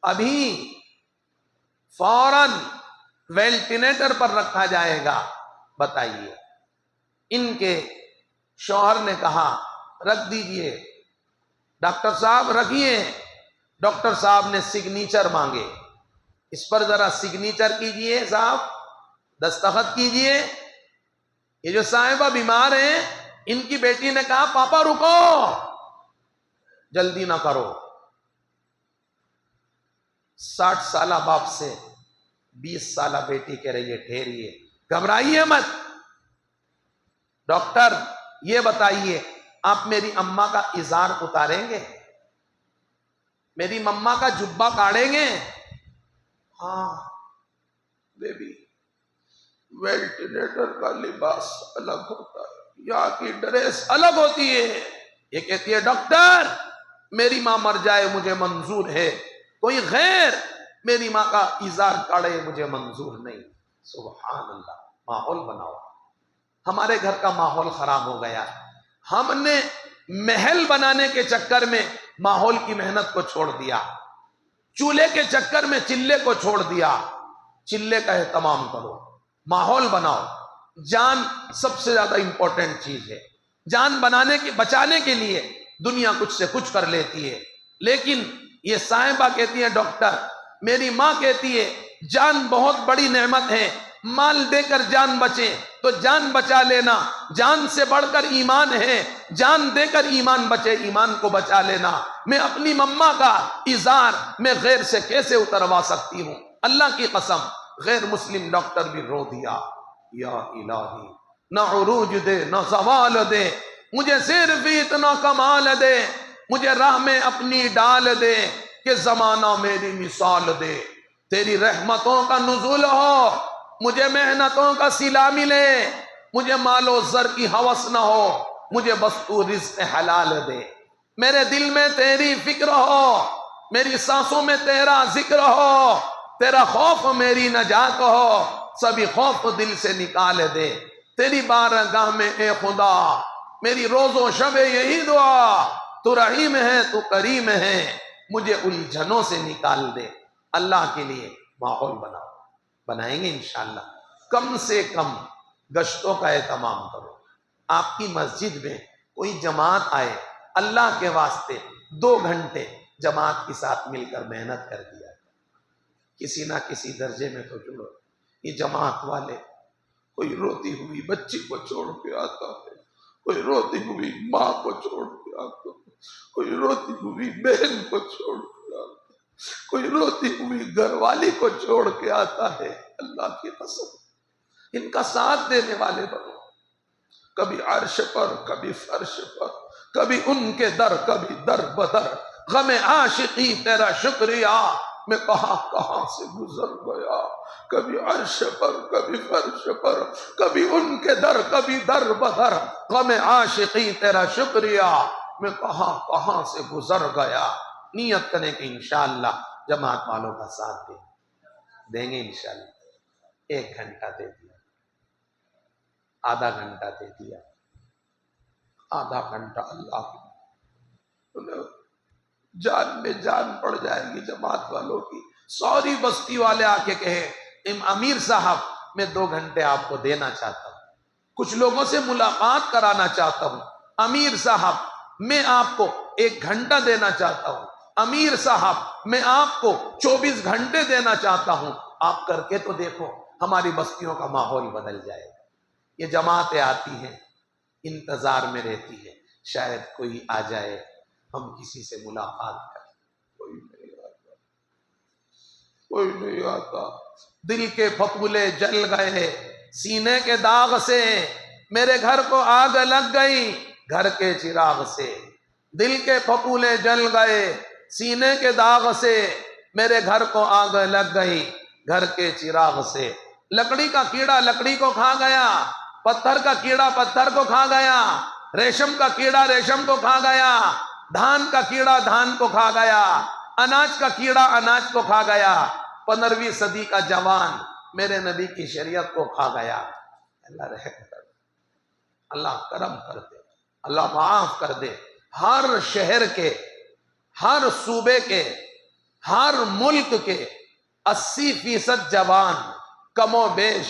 ابھی فوراً وینٹیلیٹر پر رکھا جائے گا؟ بتائیے۔ ان کے شوہر نے کہا رکھ دیجئے۔ ڈاکٹر صاحب رکھیے۔ ڈاکٹر صاحب نے سگنیچر مانگے، اس پر ذرا سگنیچر کیجئے صاحب، دستخط کیجئے۔ یہ جو صاحبہ بیمار ہیں، ان کی بیٹی نے کہا پاپا رکو، جلدی نہ کرو۔ 60 سالہ باپ سے 20 سالہ بیٹی کہہ رہی ہے ٹھہریے، گھبرائیے مت۔ ڈاکٹر یہ بتائیے آپ میری اماں کا ازار اتاریں گے؟ میری مما کا جبہ کاڑیں گے؟ ہاں بیبی، وینٹیلیٹر کا لباس الگ ہوتا ہے، یہاں کی ڈریس الگ ہوتی ہے۔ یہ کہتی ہے ڈاکٹر میری ماں مر جائے مجھے منظور ہے، کوئی غیر میری ماں کا ازار کاڑے مجھے منظور نہیں۔ سبحان اللہ۔ ماحول بناؤ۔ ہمارے گھر کا ماحول خراب ہو گیا، ہم نے محل بنانے کے چکر میں ماحول کی محنت کو چھوڑ دیا، چولہے کے چکر میں چلے کو چھوڑ دیا۔ چلے کا اہتمام کرو، ماحول بناؤ۔ جان سب سے زیادہ امپورٹنٹ چیز ہے۔ جان بچانے کے لیے دنیا کچھ سے کچھ کر لیتی ہے، لیکن یہ صاحبہ کہتی ہے ڈاکٹر میری ماں کہتی ہے جان بہت بڑی نعمت ہے، مال دے کر جان بچے تو جان بچا لینا، جان سے بڑھ کر ایمان ہے، جان دے کر ایمان بچے، ایمان کو بچا لینا۔ میں اپنی مما کا ازار میں غیر سے کیسے اتروا سکتی ہوں؟ اللہ کی قسم غیر مسلم ڈاکٹر بھی رو دیا، یا الہی نہ عروج دے نہ زوال دے، مجھے صرف اتنا کمال دے، مجھے راہ میں اپنی ڈال دے کہ زمانہ میری مثال دے، تیری رحمتوں کا نزول ہو، مجھے محنتوں کا صلہ ملے، مجھے مال و زر کی ہوس نہ ہو، مجھے بس تو رزق حلال دے، میرے دل میں تیری فکر ہو، میری سانسوں میں تیرا ذکر ہو، تیرا خوف میری نجات ہو، سبھی خوف دل سے نکال دے، تیری بارگاہ میں اے خدا میری روز و شب یہی دعا، تو رحیم ہے تو کریم ہے، مجھے الجھنوں سے نکال دے۔ اللہ کے لیے ماحول بناؤ، بنائیں گے انشاءاللہ۔ کم سے کم گشتوں کا اہتمام کرو۔ آپ کی مسجد میں کوئی جماعت آئے، اللہ کے واسطے 2 گھنٹے جماعت کے ساتھ مل کر محنت کر دیا، کسی نہ کسی درجے میں تو جڑو۔ یہ جماعت والے کوئی روتی ہوئی بچی کو چھوڑ کے آتا ہے، کوئی روتی ہوئی ماں کو چھوڑ کے آتا ہے، کوئی روتی ہوئی بہن کو چھوڑ کے آتا ہے، کوئی روتی ہوئی گھر والی کو چھوڑ کے آتا ہے۔ اللہ کی قسم ان کا ساتھ دینے والے بنو، کبھی عرش پر کبھی فرش پر، کبھی ان کے در کبھی در بدر، غم عاشقی تیرا شکریہ میں کہاں سے گزر گیا، کبھی عرش پر کبھی فرش پر، کبھی ان کے در کبھی در بدر، غم عاشقی تیرا شکریہ میں کہاں سے گزر گیا۔ نیت کریں کہ انشاءاللہ جماعت والوں کا ساتھ دیں گے انشاءاللہ۔ 1 گھنٹہ دے دیا، آدھا گھنٹہ دے دیا، آدھا گھنٹہ، اللہ جان میں جان پڑ جائے گی جماعت والوں کی۔ سوری بستی والے آ کے کہے امیر صاحب میں 2 گھنٹے آپ کو دینا چاہتا ہوں، کچھ لوگوں سے ملاقات کرانا چاہتا ہوں، امیر صاحب میں آپ کو 1 گھنٹہ دینا چاہتا ہوں، امیر صاحب میں آپ کو 24 گھنٹے دینا چاہتا ہوں، آپ کر کے تو دیکھو، ہماری بستیوں کا ماحول بدل جائے گا۔ یہ جماعتیں آتی ہیں، انتظار میں رہتی ہے، شاید کوئی آ جائے، ہم کسی سے ملاقات کریں، کوئی نہیں آتا، کوئی نہیں آتا۔ دل کے پھپھولے جل گئے سینے کے داغ سے، میرے گھر کو آگ لگ گئی گھر کے چراغ سے، دل کے پھپھولے جل گئے سینے کے داغ سے، میرے گھر کو آگ لگ گئی گھر کے چراغ سے۔ لکڑی کا کیڑا لکڑی کو کھا گیا، پتھر کا کیڑا پتھر کو کھا گیا، ریشم کا کیڑا ریشم کو کھا گیا، دھان کا کیڑا دھان کو کھا گیا، اناج کا کیڑا اناج کو کھا گیا۔ 15ویں صدی کا جوان میرے نبی کی شریعت کو کھا گیا۔ اللہ رحم کر دے، اللہ کرم کر دے، اللہ معاف کر دے۔ ہر شہر کے، ہر صوبے کے، ہر ملک کے 80% جوان کم و بیش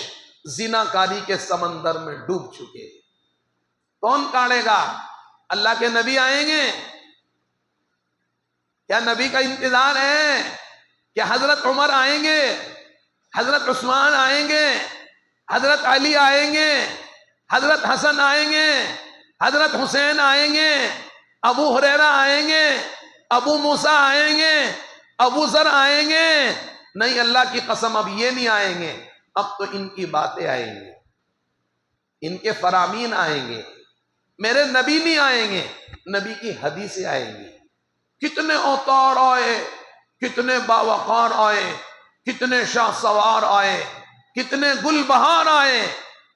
زناکاری کے سمندر میں ڈوب چکے۔ کون کاڑے گا؟ اللہ کے نبی آئیں گے؟ کیا نبی کا انتظار ہے؟ کیا حضرت عمر آئیں گے؟ حضرت عثمان آئیں گے؟ حضرت علی آئیں گے؟ حضرت حسن آئیں گے؟ حضرت حسین آئیں گے؟ ابو ہریرہ آئیں گے؟ ابو موسیٰ آئیں گے؟ ابو ذر آئیں گے؟ نہیں، اللہ کی قسم اب یہ نہیں آئیں گے، اب تو ان کی باتیں آئیں گے، ان کے فرامین آئیں گے، میرے نبی نہیں آئیں گے، نبی کی حدیثیں آئیں گی۔ کتنے اوتار آئے، کتنے باوقار آئے، کتنے شاہ سوار آئے، کتنے گل بہار آئے،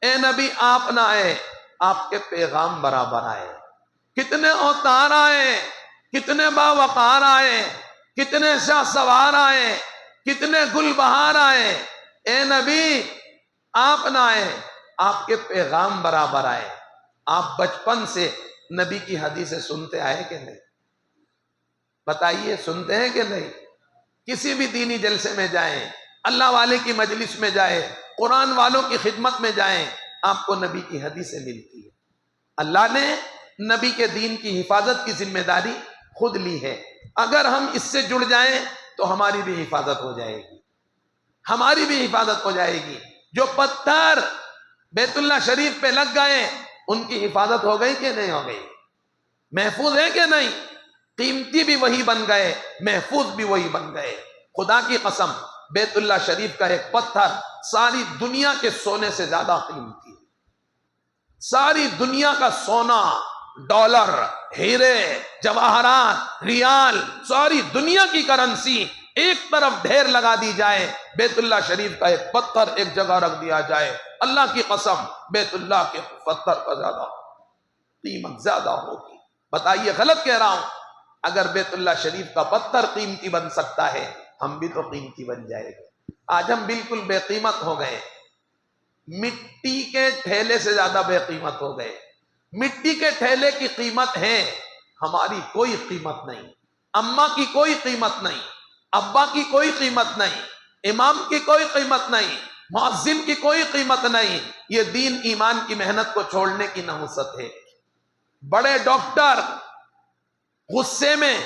اے نبی آپ نہ آئے، آپ کے پیغام برابر آئے۔ کتنے اوتار آئے، کتنے باوقار آئے، کتنے شاہ سوار آئے، کتنے گل بہار آئے، اے نبی آپ نہ آئے، آپ کے پیغام برابر آئے۔ آپ بچپن سے نبی کی حدیثیں سنتے آئے کہ نہیں؟ بتائیے، سنتے ہیں کہ نہیں؟ کسی بھی دینی جلسے میں جائیں، اللہ والے کی مجلس میں جائیں، قرآن والوں کی خدمت میں جائیں، آپ کو نبی کی حدیثیں ملتی ہے۔ اللہ نے نبی کے دین کی حفاظت کی ذمہ داری خود لی ہے۔ اگر ہم اس سے جڑ جائیں تو ہماری بھی حفاظت ہو جائے گی، ہماری بھی حفاظت ہو جائے گی۔ جو پتھر بیت اللہ شریف پہ لگ گئے، ان کی حفاظت ہو گئی کہ نہیں ہو گئی؟ محفوظ ہے کہ نہیں؟ قیمتی بھی وہی بن گئے، محفوظ بھی وہی بن گئے۔ خدا کی قسم، بیت اللہ شریف کا ایک پتھر ساری دنیا کے سونے سے زیادہ قیمتی ہے۔ ساری دنیا کا سونا، ڈالر، ہیرے، جواہرات، ریال، ساری دنیا کی کرنسی ایک طرف ڈھیر لگا دی جائے، بیت اللہ شریف کا ایک پتھر ایک جگہ رکھ دیا جائے، اللہ کی قسم بیت اللہ کے پتھر کا زیادہ قیمت زیادہ ہوگی۔ بتائیے غلط کہہ رہا ہوں؟ اگر بیت اللہ شریف کا پتھر قیمتی بن سکتا ہے، ہم بھی تو قیمتی بن جائے گے۔ آج ہم بالکل بے قیمت ہو گئے، مٹی کے ٹھیلے سے زیادہ بے قیمت ہو گئے۔ مٹی کے ٹھیلے کی قیمت ہے، ہماری کوئی قیمت نہیں، اماں کی کوئی قیمت نہیں، ابا کی کوئی قیمت نہیں، امام کی کوئی قیمت نہیں، مؤذن کی کوئی قیمت نہیں۔ یہ دین ایمان کی محنت کو چھوڑنے کی نحوست ہے۔ بڑے ڈاکٹر غصے میں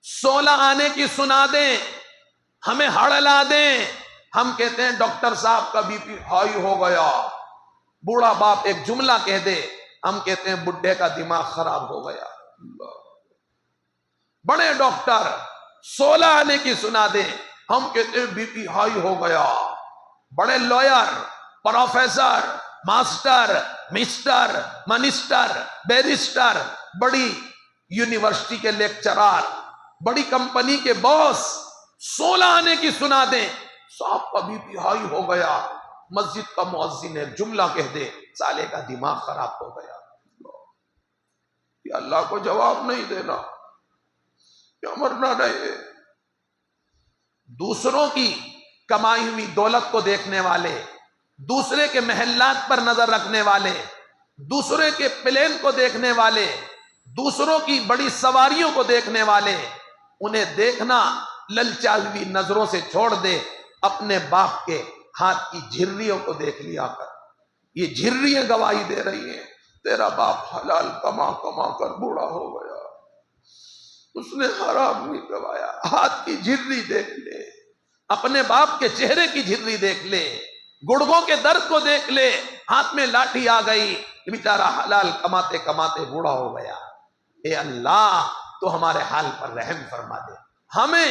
16 آنے کی سنا دیں، ہمیں ہڑلا دیں، ہم کہتے ہیں ڈاکٹر صاحب کا بی پی ہائی ہو گیا۔ بوڑھا باپ ایک جملہ کہہ دے، ہم کہتے ہیں بڈھے کا دماغ خراب ہو گیا۔ بڑے ڈاکٹر 16 آنے کی سنا دیں، ہم کہتے ہیں بی پی ہائی ہو گیا۔ بڑے lawyer, professor, master, mister, minister, barrister, بڑی یونیورسٹی کے لیکچرار، بڑی کمپنی کے باس 16 آنے کی سنا دیں، صاحب کا بی پی ہائی ہو گیا۔ مسجد کا مؤذن ایک جملہ کہہ دے، سالے کا دماغ خراب ہو گیا۔ یہ اللہ کو جواب نہیں دینا، کیا مرنا نہیں ہے؟ دوسروں کی کمائی ہوئی دولت کو دیکھنے والے، دوسرے کے محلات پر نظر رکھنے والے، دوسرے کے پلین کو دیکھنے والے، دوسروں کی بڑی سواریوں کو دیکھنے والے، انہیں دیکھنا للچائی ہوئی نظروں سے چھوڑ دے، اپنے باپ کے ہاتھ کی جھریوں کو دیکھ لیا کر۔ یہ جھریاں گواہی دے رہی ہیں تیرا باپ حلال کما کما کر بوڑھا ہو گیا، اس نے حرام نہیں کمایا۔ ہاتھ کی جھری دیکھ لے، اپنے باپ کے چہرے کی جھری دیکھ لے، گڑگوں کے درد کو دیکھ لے، ہاتھ میں لاٹھی آ گئی، بیچارہ حلال کماتے کماتے بوڑھا ہو گیا۔ اے اللہ تو ہمارے حال پر رحم فرما دے، ہمیں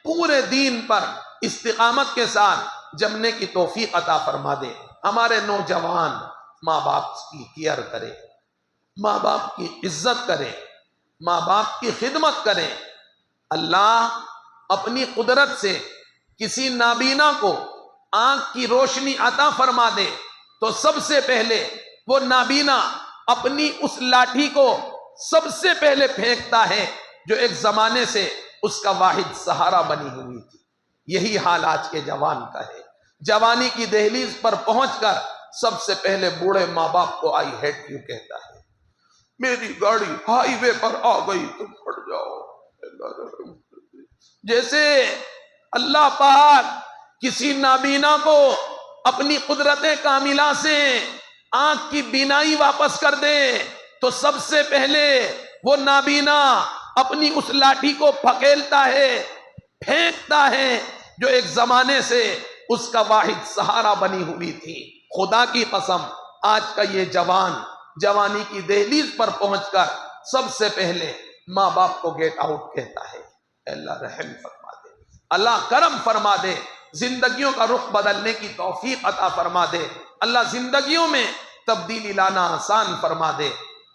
پورے دین پر استقامت کے ساتھ جمنے کی توفیق عطا فرما دے۔ ہمارے نوجوان ماں باپ کی کیئر کرے، ماں باپ کی عزت کرے، ماں باپ کی خدمت کرے۔ اللہ اپنی قدرت سے کسی نابینا کو آنکھ کی روشنی عطا فرما دے تو سب سے پہلے وہ نابینا اپنی اس لاٹھی کو سب سے پہلے پھینکتا ہے جو ایک زمانے سے اس کا واحد سہارا بنی ہوئی تھی۔ یہی حال آج کے جوان کا ہے، جوانی کی دہلیز پر پہنچ کر سب سے پہلے بوڑھے ماں باپ کو آئی ہیٹ یو کہتا ہے۔ میری گاڑی ہائی وے پر آ گئی تم پڑ جاؤ، اللہ رحم کرے۔ جیسے اللہ پاک کسی نابینا کو اپنی قدرت کاملہ سے آنکھ کی بینائی واپس کر دے تو سب سے پہلے وہ نابینا اپنی اس لاٹھی کو پھکیلتا ہے، پھینکتا ہے جو ایک زمانے سے اس کا واحد سہارا بنی ہوئی تھی۔ خدا کی قسم آج کا یہ جوان جوانی کی دہلیز پر پہنچ کر سب سے پہلے ماں باپ کو گیٹ آؤٹ کہتا ہے۔ اللہ رحم فرما دے، اللہ کرم فرما دے، زندگیوں کا رخ بدلنے کی توفیق عطا فرما دے، اللہ زندگیوں میں تبدیلی لانا آسان فرما دے۔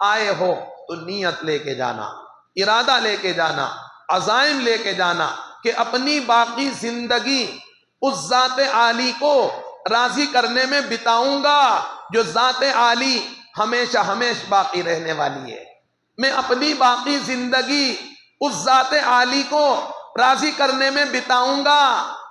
آئے ہو تو نیت لے کے جانا، ارادہ لے کے جانا، عزائم لے کے جانا کہ اپنی باقی زندگی اس ذات عالی کو راضی کرنے میں بتاؤں گا جو ذات عالی ہمیشہ ہمیشہ باقی رہنے والی ہے۔ میں اپنی باقی زندگی اس ذات عالی کو راضی کرنے میں بتاؤں گا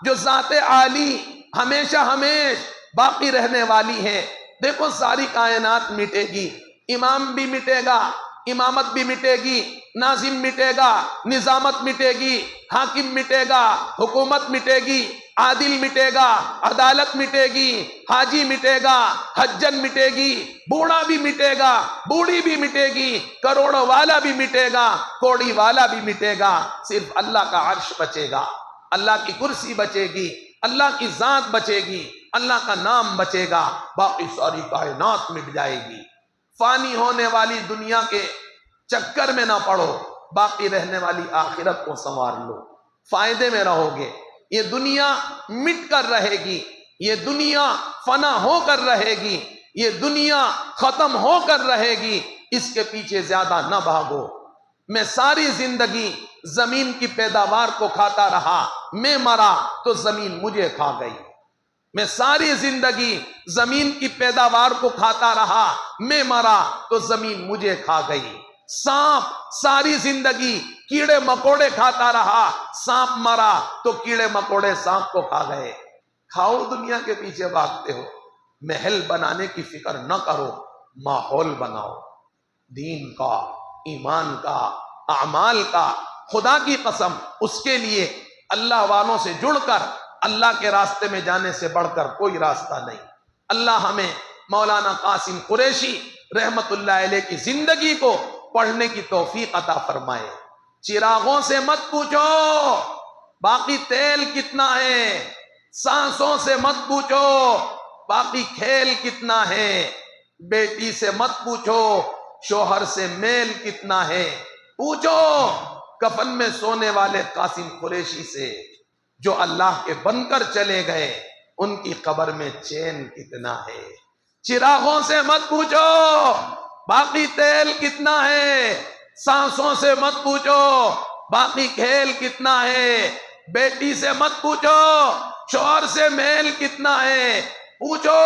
جو ذات عالی ہمیشہ ہمیشہ باقی رہنے والی ہے۔ دیکھو ساری کائنات مٹے گی، امام بھی مٹے گا، امامت بھی مٹے گی، ناظم مٹے گا، نظامت مٹے گی، حاکم مٹے گا، حکومت مٹے گی، عادل مٹے گا، عدالت مٹے گی، حاجی مٹے گا، حجن مٹے گی، بوڑھا بھی مٹے گا، بوڑھی بھی مٹے گی، کروڑوں والا بھی مٹے گا، کوڑی والا بھی مٹے گا، صرف اللہ کا عرش بچے گا، اللہ کی کرسی بچے گی، اللہ کی ذات بچے گی، اللہ کا نام بچے گا، باقی ساری کائنات مٹ جائے گی۔ فانی ہونے والی دنیا کے چکر میں نہ پڑو، باقی رہنے والی آخرت کو سنوار لو، فائدے میں رہو گے۔ یہ دنیا مٹ کر رہے گی، یہ دنیا فنا ہو کر رہے گی، یہ دنیا ختم ہو کر رہے گی، اس کے پیچھے زیادہ نہ بھاگو۔ میں ساری زندگی زمین کی پیداوار کو کھاتا رہا، میں مرا تو زمین مجھے کھا گئی۔ میں ساری زندگی زمین کی پیداوار کو کھاتا رہا، میں مرا تو زمین مجھے کھا گئی۔ سانپ ساری زندگی کیڑے مکوڑے کھاتا رہا، سانپ مرا تو کیڑے مکوڑے سانپ کو کھا گئے۔ کھاؤ دنیا کے پیچھے بھاگتے ہو، محل بنانے کی فکر نہ کرو، ماحول بناؤ، دین کا، ایمان کا، اعمال کا۔ خدا کی قسم اس کے لیے اللہ والوں سے جڑ کر اللہ کے راستے میں جانے سے بڑھ کر کوئی راستہ نہیں۔ اللہ ہمیں مولانا قاسم قریشی رحمت اللہ علیہ کی زندگی کو پڑھنے کی توفیق عطا فرمائے۔ چراغوں سے مت پوچھو باقی تیل کتنا ہے، سانسوں سے مت پوچھو باقی کھیل کتنا ہے، بیٹی سے مت پوچھو شوہر سے میل کتنا ہے، پوچھو کفن میں سونے والے قاسم قریشی سے جو اللہ کے بن کر چلے گئے، ان کی قبر میں چین کتنا ہے۔ چراغوں سے مت پوچھو باقی تیل کتنا ہے، سانسوں سے مت پوچھو باقی کھیل کتنا ہے، بیٹی سے مت پوچھو شوہر سے میل کتنا ہے، پوچھو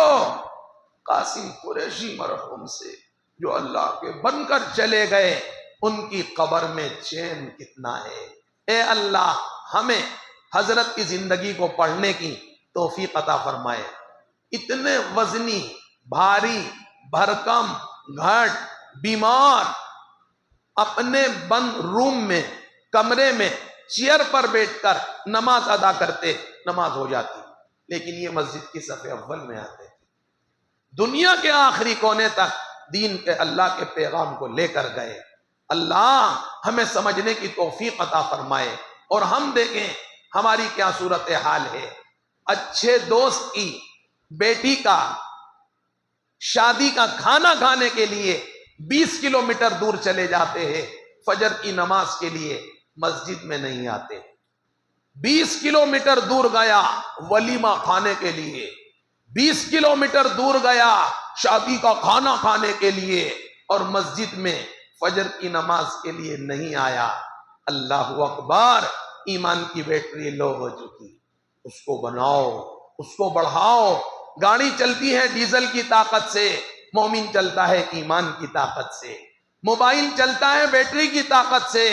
قاسم قریشی مرحوم سے جو اللہ کے بن کر چلے گئے، ان کی قبر میں چین کتنا ہے۔ اے اللہ ہمیں حضرت کی زندگی کو پڑھنے کی توفیق عطا فرمائے۔ اتنے وزنی، بھاری، بھرکم، گھٹ، بیمار اپنے بند روم میں، کمرے میں، چیئر پر بیٹھ کر نماز ادا کرتے، نماز ہو جاتی، لیکن یہ مسجد کی صف اول میں آتے، دنیا کے آخری کونے تک دین کے اللہ کے پیغام کو لے کر گئے۔ اللہ ہمیں سمجھنے کی توفیق عطا فرمائے، اور ہم دیکھیں ہماری کیا صورتحال ہے۔ اچھے دوست کی بیٹی کا شادی کا کھانا کھانے کے لیے 20 کلومیٹر دور چلے جاتے ہیں، فجر کی نماز کے لیے مسجد میں نہیں آتے۔ 20 کلومیٹر دور گیا ولیمہ کھانے کے لیے، 20 کلومیٹر دور گیا شادی کا کھانا کھانے کے لیے، اور مسجد میں فجر کی نماز کے لیے نہیں آیا۔ اللہ اکبر، ایمان کی بیٹری لو ہو چکی، اس کو بناؤ، اس کو بڑھاؤ۔ گاڑی چلتی ہے ڈیزل کی طاقت سے، مومن چلتا ہے ایمان کی طاقت سے۔ موبائل چلتا ہے بیٹری کی طاقت سے،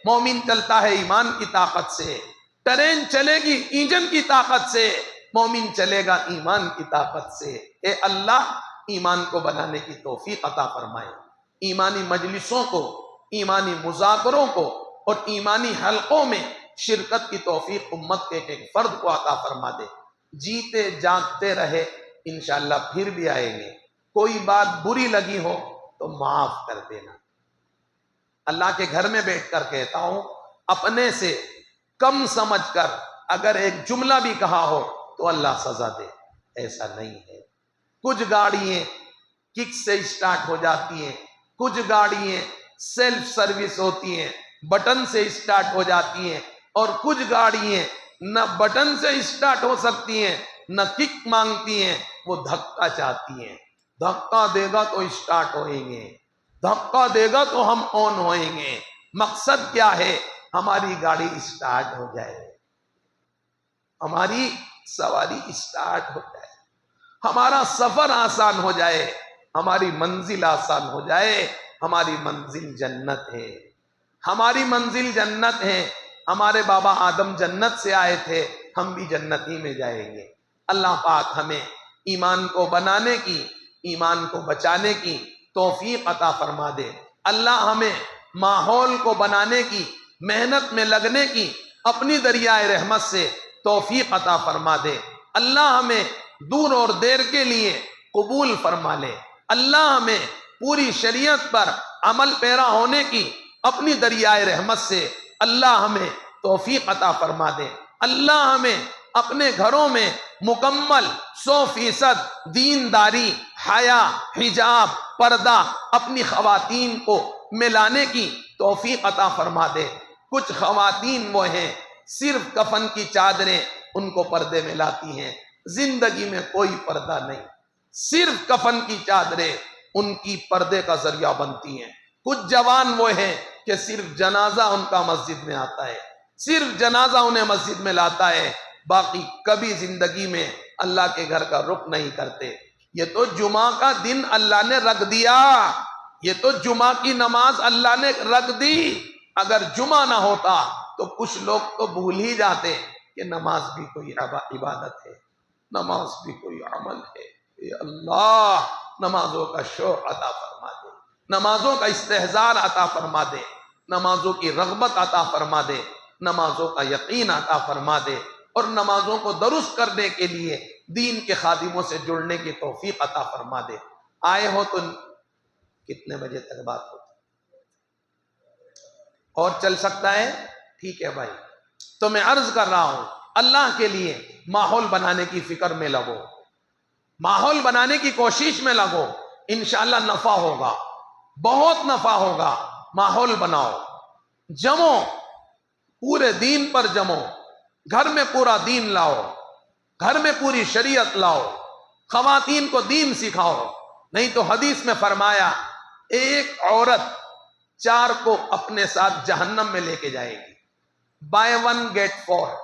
مومن چلتا ہے ایمان کی طاقت سے۔ ٹرین چلے گی انجن کی طاقت سے، مومن چلے گا ایمان کی طاقت سے۔ اے اللہ ایمان کو بنانے کی توفیق عطا فرمائے، ایمانی مجلسوں کو، ایمانی مذاکروں کو اور ایمانی حلقوں میں شرکت کی توفیق امت کے ایک فرد کو عطا فرما دے۔ جیتے جاگتے رہے انشاءاللہ پھر بھی آئیں گے۔ کوئی بات بری لگی ہو تو معاف کر دینا۔ اللہ کے گھر میں بیٹھ کر کہتا ہوں، اپنے سے کم سمجھ کر اگر ایک جملہ بھی کہا ہو تو اللہ سزا دے، ایسا نہیں ہے۔ کچھ گاڑیاں کک سے اسٹارٹ ہو جاتی ہیں، کچھ گاڑیاں سیلف سروس ہوتی ہیں، بٹن سے اسٹارٹ ہو جاتی ہیں، اور کچھ گاڑیاں نہ بٹن سے اسٹارٹ ہو سکتی ہیں نہ کک مانگتی ہیں، وہ دھکا چاہتی ہیں۔ دھکا دے گا تو اسٹارٹ ہوئیں گے، دھکا دے گا تو ہم آن ہوئیں گے۔ مقصد کیا ہے؟ ہماری گاڑی اسٹارٹ ہو جائے، ہماری سواری اسٹارٹ ہو جائے، ہمارا سفر آسان ہو جائے، ہماری منزل آسان ہو جائے۔ ہماری منزل جنت ہے، ہماری منزل جنت ہے۔ ہمارے بابا آدم جنت سے آئے تھے، ہم بھی جنت ہی میں جائیں گے۔ اللہ پاک ہمیں ایمان کو بنانے کی، ایمان کو بچانے کی توفیق عطا فرما دے۔ اللہ ہمیں ماحول کو بنانے کی، محنت میں لگنے کی اپنی دریائے رحمت سے توفیق عطا فرما دے۔ اللہ ہمیں دور اور دیر کے لیے قبول فرما لے۔ اللہ ہمیں پوری شریعت پر عمل پیرا ہونے کی اپنی دریائے رحمت سے اللہ ہمیں توفیق عطا فرما دے۔ اللہ ہمیں اپنے گھروں میں مکمل 100% دینداری، حیا، حجاب، پردہ اپنی خواتین کو ملانے کی توفیق عطا فرما دے۔ کچھ خواتین وہ ہیں صرف کفن کی چادریں ان کو پردے میں لاتی ہیں، زندگی میں کوئی پردہ نہیں، صرف کفن کی چادریں ان کی پردے کا ذریعہ بنتی ہیں۔ کچھ جوان وہ ہیں کہ صرف جنازہ ان کا مسجد میں آتا ہے، صرف جنازہ انہیں مسجد میں لاتا ہے، باقی کبھی زندگی میں اللہ کے گھر کا رخ نہیں کرتے۔ یہ تو جمعہ کا دن اللہ نے رکھ دیا، یہ تو جمعہ کی نماز اللہ نے رکھ دی۔ اگر جمعہ نہ ہوتا تو کچھ لوگ تو بھول ہی جاتے کہ نماز بھی کوئی عبادت ہے، نماز بھی کوئی عمل ہے۔ اے اللہ نمازوں کا شوق عطا فرما دے، نمازوں کا استحضار عطا فرما دے، نمازوں کی رغبت عطا فرما دے، نمازوں کا یقین عطا فرما دے، اور نمازوں کو درست کرنے کے لیے دین کے خادموں سے جڑنے کی توفیق عطا فرما دے۔ آئے ہو تو کتنے بجے تک بات ہوتی اور چل سکتا ہے؟ ٹھیک ہے بھائی، تو میں عرض کر رہا ہوں اللہ کے لیے ماحول بنانے کی فکر میں لگو، ماحول بنانے کی کوشش میں لگو، انشاءاللہ نفع ہوگا، بہت نفع ہوگا۔ ماحول بناؤ، جمو، پورے دین پر جمو، گھر میں پورا دین لاؤ، گھر میں پوری شریعت لاؤ، خواتین کو دین سکھاؤ۔ نہیں تو حدیث میں فرمایا ایک عورت 4 کو اپنے ساتھ جہنم میں لے کے جائے گی۔ بائی 1 get 4،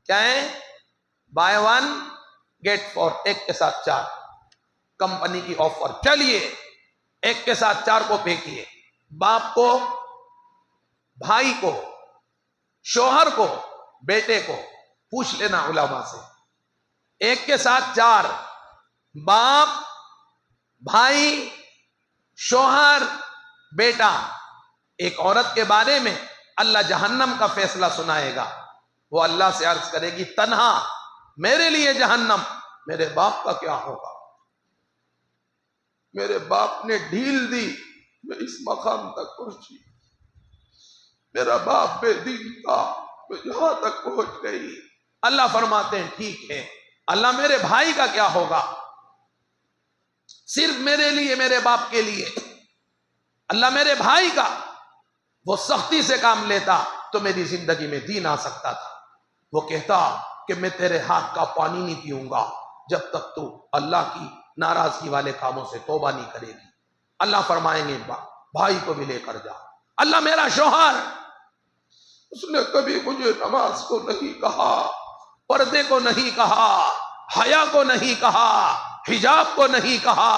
کیا ہے؟ بائی 1 get 4، ایک کے ساتھ 4، کمپنی کی آفر۔ چلیے ایک کے ساتھ 4 کو پھینکیے، باپ کو، بھائی کو، شوہر کو، بیٹے کو، پوچھ لینا علماء سے، ایک کے ساتھ 4، باپ، بھائی، شوہر، بیٹا، ایک عورت کے بارے میں اللہ جہنم کا فیصلہ سنائے گا. وہ اللہ سے عرض کرے گی تنہا میرے لیے جہنم، میرے باپ کا کیا ہوگا؟ میرے باپ نے ڈھیل دی، میں اس مقام تک پہنچی. میرا باپ بے دین تھا، میں یہاں تک پہنچ گئی. اللہ فرماتے ہیں ٹھیک ہے، اللہ میرے بھائی کا کیا ہوگا؟ صرف میرے لیے، میرے باپ کے لیے اللہ میرے بھائی کا، وہ سختی سے کام لیتا تو میری زندگی میں دین آ سکتا تھا. وہ کہتا کہ میں تیرے ہاتھ کا پانی نہیں پیوں گا جب تک تو اللہ کی ناراضگی والے کاموں سے توبہ نہیں کرے گی. اللہ فرمائیں گے بھائی کو بھی لے کر جا. اللہ میرا شوہر، اس نے کبھی مجھے نماز کو نہیں کہا، پردے کو نہیں کہا، حیا کو نہیں کہا، حجاب کو نہیں کہا،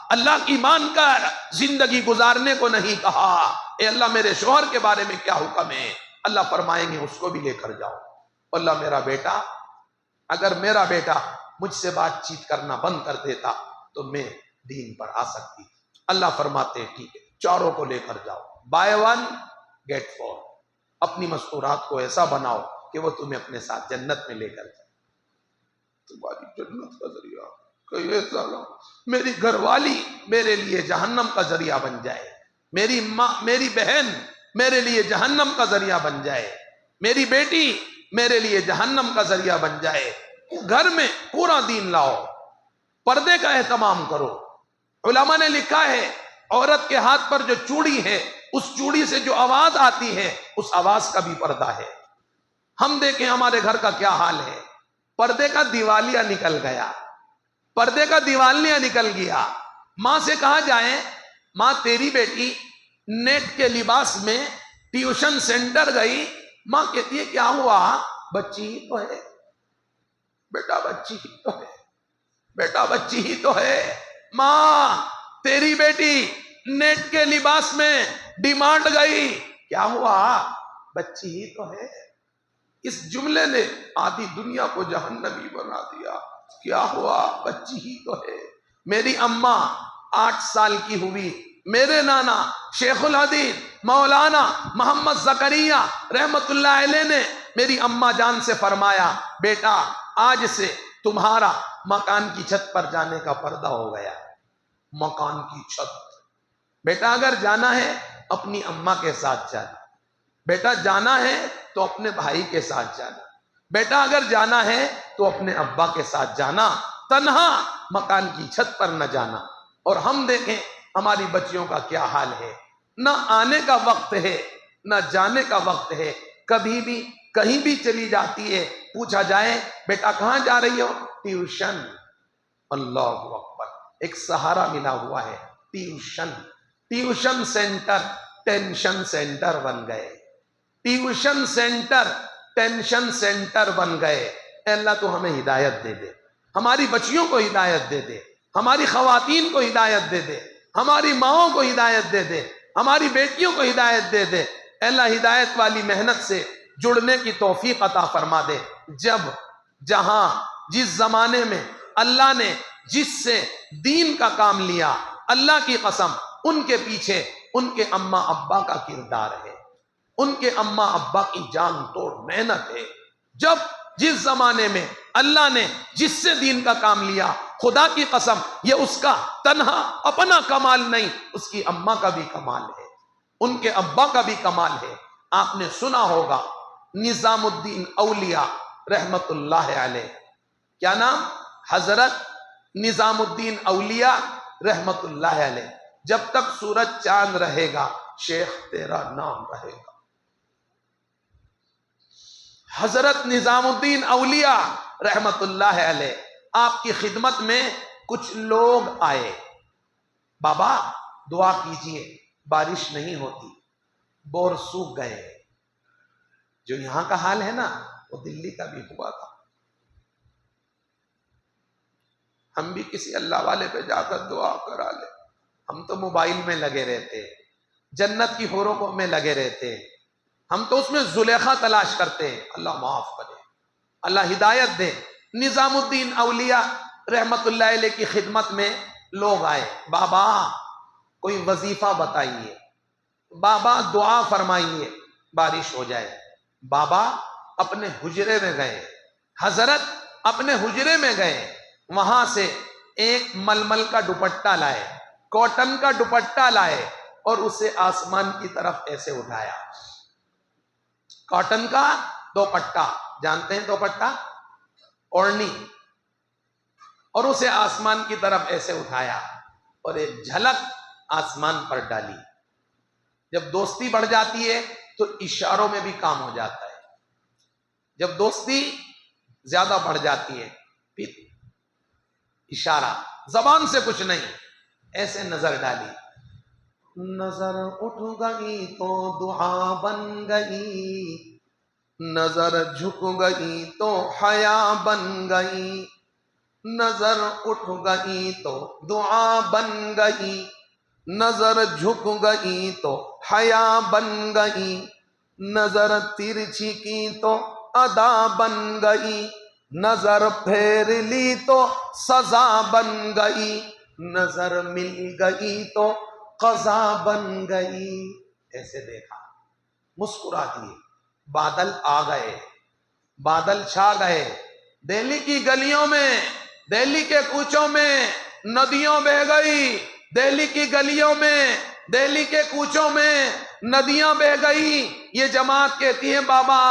اللہ کی مان کر زندگی گزارنے کو نہیں کہا. اے اللہ میرے شوہر کے بارے میں کیا حکم ہے؟ اللہ فرمائیں گے اس کو بھی لے کر جاؤ. اللہ میرا بیٹا، اگر میرا بیٹا مجھ سے بات چیت کرنا بند کر دیتا تو میں دین پر آ سکتی. اللہ فرماتے ہیں ٹھیک ہے، 4 کو لے کر جاؤ. بائی 1 گیٹ 4. اپنی مستورات کو ایسا بناؤ کہ وہ تمہیں اپنے ساتھ جنت میں لے کر جائے. تمہاری جنت کا ذریعہ کہ ایسا نہ میری گھر والی میرے لیے جہنم کا ذریعہ بن جائے، میری ماں، میری بہن میرے لیے جہنم کا ذریعہ بن جائے، میری بیٹی میرے لیے جہنم کا ذریعہ بن جائے. گھر میں پورا دین لاؤ، پردے کا اہتمام کرو. علماء نے لکھا ہے عورت کے ہاتھ پر جو چوڑی ہے، اس چوڑی سے جو آواز آتی ہے اس آواز کا بھی پردہ ہے. ہم دیکھیں ہمارے گھر کا کیا حال ہے، پردے کا دیوالیہ نکل گیا، پردے کا دیوالیہ نکل گیا. ماں سے کہا جائے ماں تیری بیٹی نیٹ کے لباس میں ٹیوشن سینٹر گئی، ماں کہتی ہے کیا ہوا؟ بچی ہی تو ہے بیٹا، بچی ہی تو ہے بیٹا، بچی ہی تو ہے. ماں تیری بیٹی نیٹ کے لباس میں ڈیمانڈ گئی، کیا ہوا؟ بچی ہی تو ہے. اس جملے نے آدھی دنیا کو جہنمی بنا دیا. کیا ہوا؟ بچی ہی تو ہے. میری اماں 8 سال کی ہوئی، میرے نانا شیخ الحدیث مولانا محمد زکریا رحمت اللہ علیہ نے میری اماں جان سے فرمایا بیٹا آج سے تمہارا مکان کی چھت پر جانے کا پردہ ہو گیا. مکان کی چھت، بیٹا اگر جانا ہے اپنی اماں کے ساتھ جانا، بیٹا جانا ہے تو اپنے بھائی کے ساتھ جانا، بیٹا اگر جانا ہے تو اپنے ابا کے ساتھ جانا، تنہا مکان کی چھت پر نہ جانا. اور ہم دیکھیں ہماری بچیوں کا کیا حال ہے، نہ آنے کا وقت ہے نہ جانے کا وقت ہے. کبھی بھی کہیں بھی چلی جاتی ہے، پوچھا جائے بیٹا کہاں جا رہی ہو؟ ٹیوشن. اللہ اکبر، ایک سہارا ملا ہوا ہے. Tuition, tuition centre tension centre بن گئے، ٹیوشن سینٹر ٹینشن سینٹر بن گئے. اے اللہ تو ہمیں ہدایت دے دے، ہماری بچیوں کو ہدایت دے دے، ہماری خواتین کو ہدایت دے دے، ہماری ماؤں کو ہدایت دے دے، ہماری بیٹیوں کو ہدایت دے دے. اے اللہ ہدایت والی محنت سے جڑنے کی توفیق عطا فرما دے. جب جہاں جس زمانے میں اللہ نے جس سے دین کا کام لیا، اللہ کی قسم ان کے پیچھے ان کے اماں ابا کا کردار ہے، ان کے اماں ابا کی جان توڑ محنت ہے. جب جس زمانے میں اللہ نے جس سے دین کا کام لیا، خدا کی قسم یہ اس کا تنہا اپنا کمال نہیں، اس کی اماں کا بھی کمال ہے، ان کے ابا کا بھی کمال ہے. آپ نے سنا ہوگا نظام الدین اولیاء رحمت اللہ علیہ، کیا نام؟ حضرت نظام الدین اولیاء رحمت اللہ علیہ. جب تک سورج چاند رہے گا شیخ تیرا نام رہے گا. حضرت نظام الدین اولیاء رحمت اللہ علیہ، آپ کی خدمت میں کچھ لوگ آئے، بابا دعا کیجئے بارش نہیں ہوتی، بور سوکھ گئے. جو یہاں کا حال ہے نا وہ دلی کا بھی ہوا تھا. ہم بھی کسی اللہ والے پہ جا کر دعا کرا لیں. ہم تو موبائل میں لگے رہتے، جنت کی حوروں کو میں لگے رہتے، ہم تو اس میں زلیخا تلاش کرتے ہیں. اللہ معاف کرے، اللہ ہدایت دے. نظام الدین اولیاء رحمت اللہ علیہ کی خدمت میں لوگ آئے، بابا کوئی وظیفہ بتائیے، بابا دعا فرمائیے بارش ہو جائے. بابا اپنے حجرے میں گئے، حضرت اپنے حجرے میں گئے، وہاں سے ایک ململ کا دوپٹہ لائے، کاٹن کا دوپٹہ لائے اور اسے آسمان کی طرف ایسے اٹھایا. کاٹن کا دوپٹہ، جانتے ہیں دوپٹہ، اوڑھنی، اور اسے آسمان کی طرف ایسے اٹھایا اور ایک جھلک آسمان پر ڈالی. جب دوستی بڑھ جاتی ہے تو اشاروں میں بھی کام ہو جاتا ہے. جب دوستی زیادہ بڑھ جاتی ہے پھر اشارہ، زبان سے کچھ نہیں، ایسے نظر ڈالی. نظر اٹھ گئی تو دعا بن گئی، نظر جھک گئی تو حیا بن گئی. نظر اٹھ گئی تو دعا بن گئی، نظر جھک گئی تو حیا بن گئی. نظر ترچھی کی تو ادا بن گئی، نظر پھیر لی تو سزا بن گئی. نظر مل گئی تو قضا بن گئی. ایسے دیکھا، مسکرا دیے. بادل آ گئے، بادل چھا گئے. دہلی کی گلیوں میں، دہلی کے کوچوں میں ندیوں بہہ گئی. دہلی کی گلیوں میں، دہلی کے کوچوں میں ندیاں بہہ گئی. یہ جماعت کہتی ہے بابا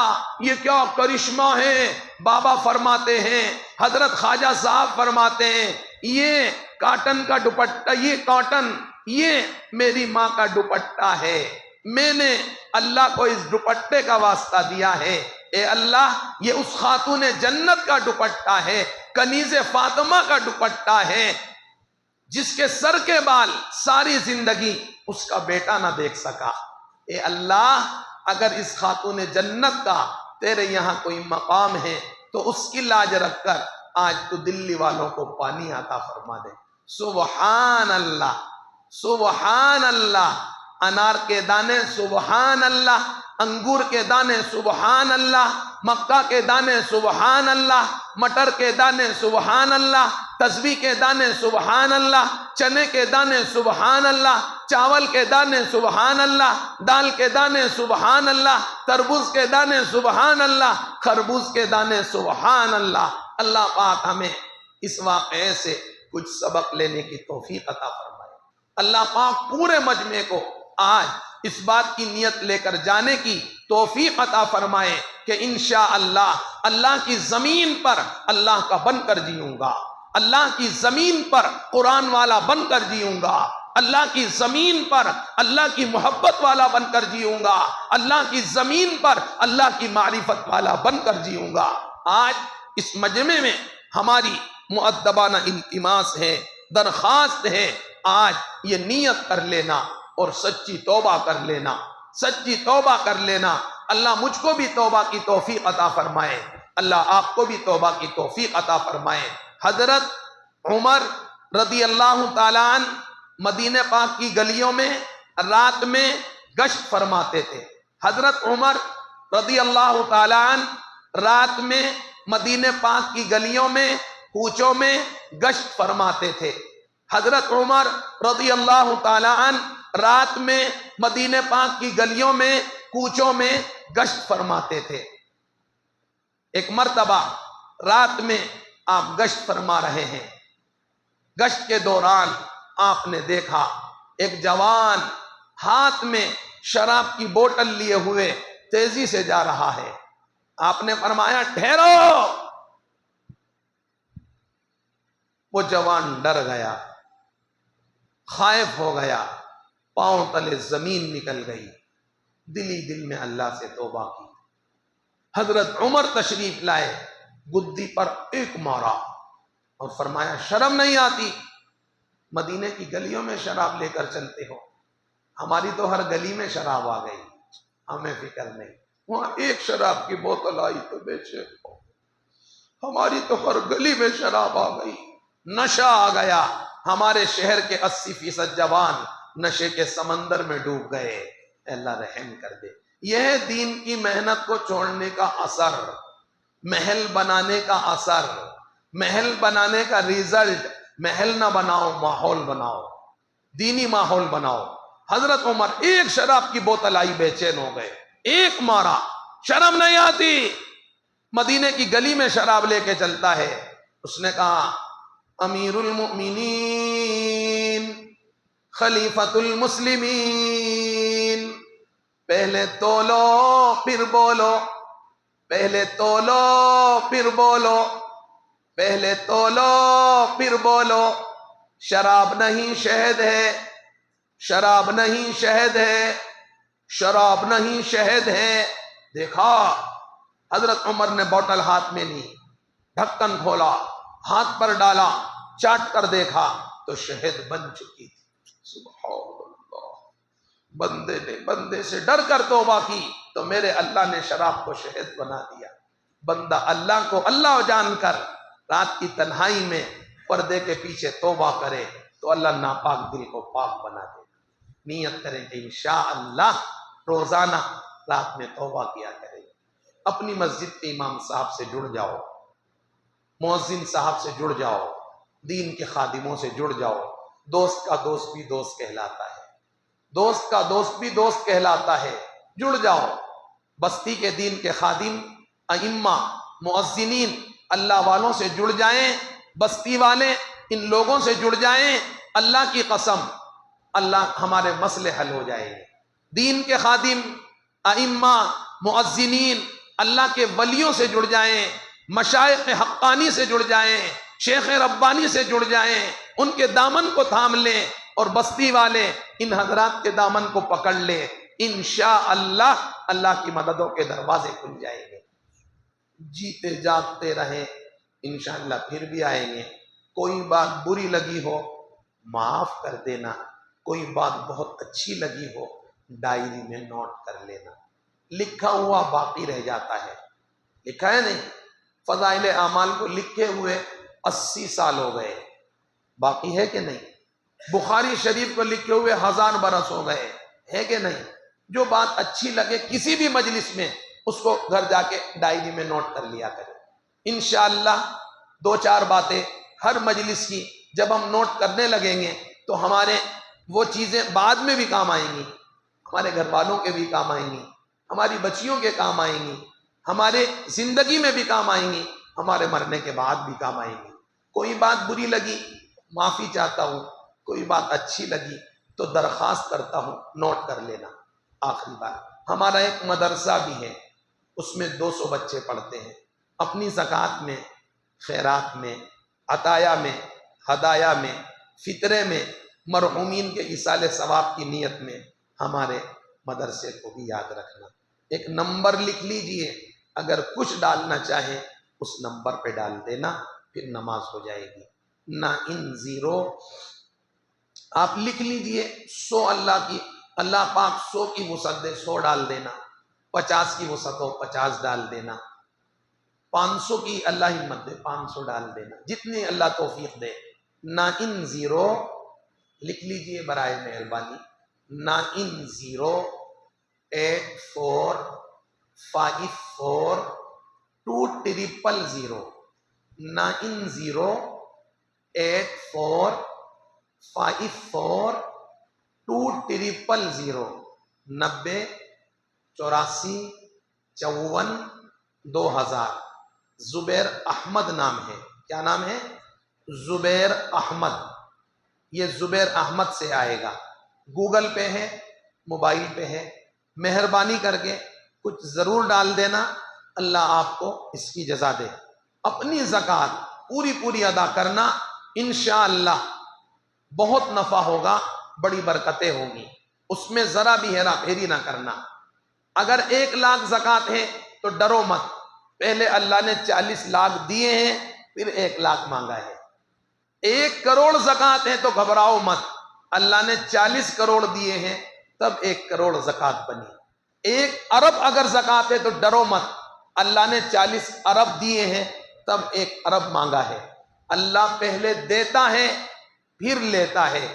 یہ کیا کرشمہ ہے. بابا فرماتے ہیں، حضرت خواجہ صاحب فرماتے ہیں، یہ کاٹن کا دوپٹہ، یہ کاٹن، یہ میری ماں کا دوپٹہ ہے. میں نے اللہ کو اس دوپٹے کا واسطہ دیا ہے. اے اللہ یہ اس خاتون جنت کا دوپٹہ ہے، کنیز فاطمہ کا دوپٹہ ہے، جس کے سر کے بال ساری زندگی اس کا بیٹا نہ دیکھ سکا. اے اللہ اگر اس خاتون جنت کا تیرے یہاں کوئی مقام ہے تو اس کی لاج رکھ کر آج تو دلی والوں کو پانی عطا فرما دے. سبحان اللہ، سبحان اللہ. انار کے دانے سبحان اللہ، انگور کے دانے سبحان اللہ، مکہ کے دانے سبحان اللہ، مٹر کے دانے سبحان اللہ، تسبیح کے دانے سبحان اللہ، چنے کے دانے سبحان اللہ، چاول کے دانے سبحان اللہ، دال کے دانے سبحان اللہ، تربوز کے دانے سبحان اللہ، خربوز کے دانے سبحان اللہ. اللہ پاک ہمیں اس واقعے سے کچھ سبق لینے کی توفیق عطا فرمائے. اللہ پاک پورے مجمع کو آج اس بات کی نیت لے کر جانے کی توفیق عطا فرمائے کہ انشاءاللہ اللہ کی زمین پر اللہ کا بن کر جیوں گا، اللہ کی زمین پر قرآن والا بن کر جیوں گا، اللہ کی زمین پر اللہ کی محبت والا بن کر جیوں گا، اللہ کی زمین پر اللہ کی معرفت والا بن کر جیوں گا. آج اس مجمع میں ہماری مؤدبانہ التماس ہے، درخواست ہے، آج یہ نیت کر لینا اور سچی توبہ کر لینا، سچی توبہ کر لینا. اللہ مجھ کو بھی توبہ کی توفیق عطا فرمائے، اللہ آپ کو بھی توبہ کی توفیق عطا فرمائے. حضرت عمر رضی اللہ تعالیٰ عنہ مدینہ پاک کی گلیوں میں رات میں گشت فرماتے تھے. حضرت عمر رضی اللہ تعالیٰ عنہ رات میں مدینہ پاک کی گلیوں میں کوچوں میں گشت فرماتے تھے. حضرت عمر رضی اللہ تعالیٰ عنہ رات میں مدینہ پاک کی گلیوں میں کوچوں میں گشت فرماتے تھے. ایک مرتبہ رات میں آپ گشت فرما رہے ہیں. گشت کے دوران آپ نے دیکھا ایک جوان ہاتھ میں شراب کی بوتل لیے ہوئے تیزی سے جا رہا ہے. آپ نے فرمایا ٹھہرو. وہ جوان ڈر گیا، خائف ہو گیا، پاؤں تلے زمین نکل گئی. دلی دل میں اللہ سے توبہ کی. حضرت عمر تشریف لائے، گدی پر ایک مارا اور فرمایا شرم نہیں آتی؟ مدینے کی گلیوں میں شراب لے کر چلتے ہو، ہماری تو ہر گلی میں شراب آ گئی، ہمیں فکر نہیں. وہاں ایک شراب کی بوتل آئی تو بیچے ہو، ہماری تو ہر گلی میں شراب آ گئی. نشہ آ گیا. ہمارے شہر کے 80% جوان نشے کے سمندر میں ڈوب گئے. اللہ رحم کر دے. یہ ہے دین کی محنت کو چھوڑنے کا اثر، محل بنانے کا اثر، محل بنانے کا ریزلٹ۔ محل نہ بناؤ، ماحول بناؤ، دینی ماحول بناؤ۔ حضرت عمر ایک شراب کی بوتل آئی، بے چین ہو گئے، ایک مارا، شرم نہیں آتی؟ مدینے کی گلی میں شراب لے کے چلتا ہے، اس نے کہا امیر المؤمنین، خلیفۃ المسلمین، پہلے تولو پھر بولو، پہلے تولو پھر بولو، پہلے تولو پھر بولو، شراب نہیں شہد ہے، شراب نہیں شہد ہے، شراب نہیں شہد ہے۔ دیکھا حضرت عمر نے بوتل ہاتھ میں لی، ڈھکن کھولا، ہاتھ پر ڈالا، چاٹ کر دیکھا تو شہد بن چکی تھی۔ سبحان اللہ، بندے نے بندے سے ڈر کر توبہ کی تو میرے اللہ نے شراب کو شہد بنا دیا۔ بندہ اللہ کو اللہ جان کر رات کی تنہائی میں پردے کے پیچھے توبہ کرے تو اللہ ناپاک دل کو پاک بنا دے۔ نیت کریں کہ انشاءاللہ روزانہ رات میں توبہ کیا کریں۔ اپنی مسجد کے امام صاحب سے جڑ جاؤ، مؤذن صاحب سے جڑ جاؤ، دین کے خادموں سے جڑ جاؤ۔ دوست کا دوست بھی دوست کہلاتا ہے، دوست کا دوست بھی دوست کہلاتا ہے، جڑ جاؤ۔ بستی کے دین کے خادم، ائمہ، مؤذنین، اللہ والوں سے جڑ جائیں، بستی والے ان لوگوں سے جڑ جائیں، اللہ کی قسم اللہ ہمارے مسئلے حل ہو جائیں گے۔ دین کے خادم، ائمہ، مؤذنین اللہ کے ولیوں سے جڑ جائیں، مشائخ حقانی سے جڑ جائیں، شیخ ربانی سے جڑ جائیں، ان کے دامن کو تھام لیں، اور بستی والے ان حضرات کے دامن کو پکڑ لیں، انشاءاللہ اللہ کی مددوں کے دروازے کھل جائیں گے۔ جیتے جاگتے رہیں، انشاءاللہ پھر بھی آئیں گے۔ کوئی بات بری لگی ہو معاف کر دینا، کوئی بات بہت اچھی لگی ہو ڈائری میں نوٹ کر لینا، لکھا ہوا باقی رہ جاتا ہے۔ لکھا ہے نہیں؟ فضائل اعمال کو لکھے ہوئے 80 سال ہو گئے، باقی ہے کہ نہیں؟ بخاری شریف کو لکھے ہوئے 1000 برس ہو گئے، ہے کہ نہیں؟ جو بات اچھی لگے کسی بھی مجلس میں اس کو گھر جا کے ڈائری میں نوٹ کر لیا کریں۔ انشاءاللہ 2-4 باتیں ہر مجلس کی جب ہم نوٹ کرنے لگیں گے تو ہمارے وہ چیزیں بعد میں بھی کام آئیں گی، ہمارے گھر والوں کے بھی کام آئیں گی، ہماری بچیوں کے کام آئیں گی، ہمارے زندگی میں بھی کام آئیں گی، ہمارے مرنے کے بعد بھی کام آئیں گی۔ کوئی بات بری لگی معافی چاہتا ہوں، کوئی بات اچھی لگی تو درخواست کرتا ہوں نوٹ کر لینا۔ آخری بات، ہمارا ایک مدرسہ بھی ہے، اس میں 200 بچے پڑھتے ہیں۔ اپنی زکوٰۃ میں، خیرات میں، عطایا میں، ہدایا میں، فطرے میں، مرحومین کے ایصال ثواب کی نیت میں ہمارے مدرسے کو بھی یاد رکھنا۔ ایک نمبر لکھ لیجئے، اگر کچھ ڈالنا چاہیں اس نمبر پہ ڈال دینا، پھر نماز ہو جائے گی۔ 9 آپ لکھ لیجئے، 100 اللہ پاک 100 کی وسعت دے، 100 ڈال دینا، 50 کی وسعت ہو 50 ڈال دینا، 500 کی اللہ ہمت دے 500 ڈال دینا، جتنی اللہ توفیق دے۔ 9 لکھ لیجئے برائے مہربانی، 9084542000، 9084542000، 9084542000۔ زبیر احمد نام ہے، کیا نام ہے؟ زبیر احمد۔ یہ زبیر احمد سے آئے گا، گوگل پہ ہے، موبائل پہ ہے۔ مہربانی کر کے کچھ ضرور ڈال دینا، اللہ آپ کو اس کی جزا دے۔ اپنی زکوٰۃ پوری ادا کرنا، انشاءاللہ بہت نفع ہوگا، بڑی برکتیں ہوں گی۔ اس میں ذرا بھی ہیرا پھیری نہ کرنا۔ اگر 1 لاکھ زکوٰۃ ہے تو ڈرو مت، پہلے اللہ نے 40 لاکھ دیے ہیں، پھر 1 لاکھ مانگا ہے۔ 1 کروڑ زکوٰۃ ہے تو گھبراؤ مت، اللہ نے 40 کروڑ دیے ہیں تب 1 کروڑ زکوٰۃ بنی۔ 1 ارب اگر زکوٰۃ ہے تو ڈرو مت، اللہ نے 40 ارب دیے ہیں تب 1 ارب مانگا ہے۔ اللہ پہلے دیتا ہے پھر لیتا ہے،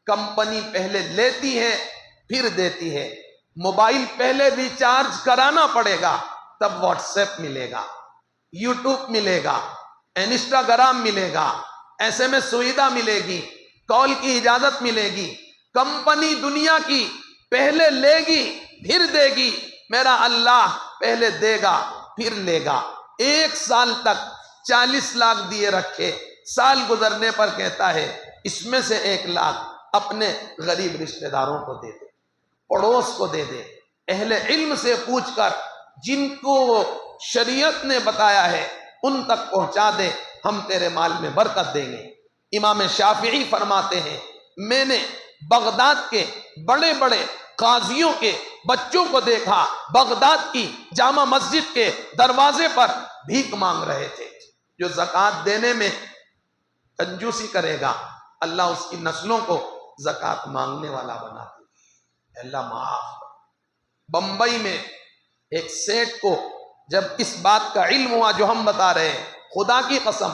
کمپنی پہلے لیتی ہے پھر دیتی ہے۔ موبائل پہلے ریچارج کرانا پڑے گا، تب واٹس ایپ ملے گا، یوٹیوب ملے گا، انسٹاگرام ملے گا، ایس ایم ایس سویدھا ملے گی، کال کی اجازت ملے گی۔ کمپنی دنیا کی پہلے لے گی پھر دے گی، میرا اللہ پہلے دے گا پھر لے گا۔ 1 سال تک 40 لاکھ دیے رکھے، سال گزرنے پر کہتا ہے اس میں سے 1 لاکھ اپنے غریب رشتہ داروں کو دے دے، پڑوس کو دے دے، اہل علم سے پوچھ کر جن کو شریعت نے بتایا ہے ان تک پہنچا دے، ہم تیرے مال میں برکت دیں گے۔ امام شافعی فرماتے ہیں میں نے بغداد کے بڑے بڑے قاضیوں کے بچوں کو دیکھا، بغداد کی جامع مسجد کے دروازے پر بھیک مانگ رہے تھے۔ جو زکوٰۃ دینے میں کنجوسی کرے گا اللہ اس کی نسلوں کو زکوٰۃ مانگنے والا بنا دے۔ اللہ معاف کر۔ بمبئی میں ایک سیٹ کو جب اس بات کا علم ہوا جو ہم بتا رہے ہیں، خدا کی قسم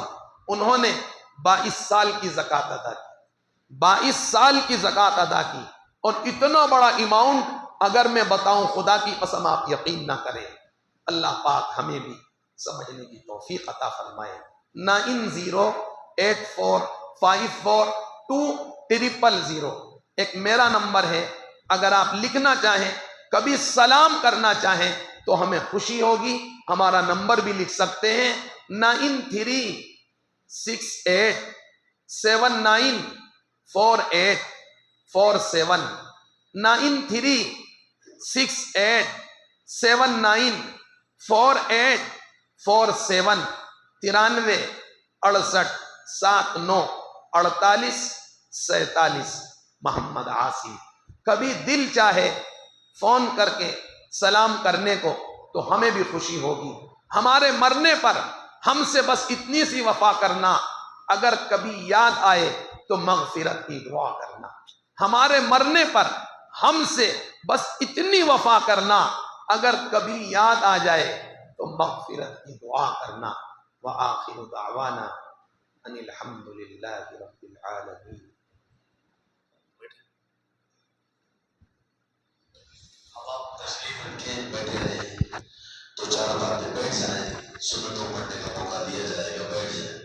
انہوں نے 22 سال کی زکوٰۃ ادا کی، 22 سال کی زکوٰۃ ادا کی، اور اتنا بڑا اماؤنٹ اگر میں بتاؤں خدا کی قسم آپ یقین نہ کریں۔ اللہ پاک ہمیں بھی سمجھنے کی توفیق عطا فرمائے۔ 9084542000 ایک میرا نمبر ہے، اگر آپ لکھنا چاہیں، کبھی سلام کرنا چاہیں تو ہمیں خوشی ہوگی، ہمارا نمبر بھی لکھ سکتے ہیں 9368794847 9368794847 9368794847 محمد عاصم۔ کبھی دل چاہے فون کر کے سلام کرنے کو تو ہمیں بھی خوشی ہوگی۔ ہمارے مرنے پر ہم سے بس اتنی سی وفا کرنا، اگر کبھی یاد آئے تو مغفرت کی دعا کرنا۔ ہمارے مرنے پر ہم سے بس اتنی وفا کرنا، اگر کبھی یاد آ جائے تو مغفرت کی دعا کرنا۔ وآخر دعوانا ان الحمد للہ رب العالمین۔ اب آپ تشریف رکھیں، بیٹھے رہیں، 2-4 باتیں بیٹھ جائیں، سنتوں پڑھنے کا موقع دیا جائے گا، بیٹھ جائیں۔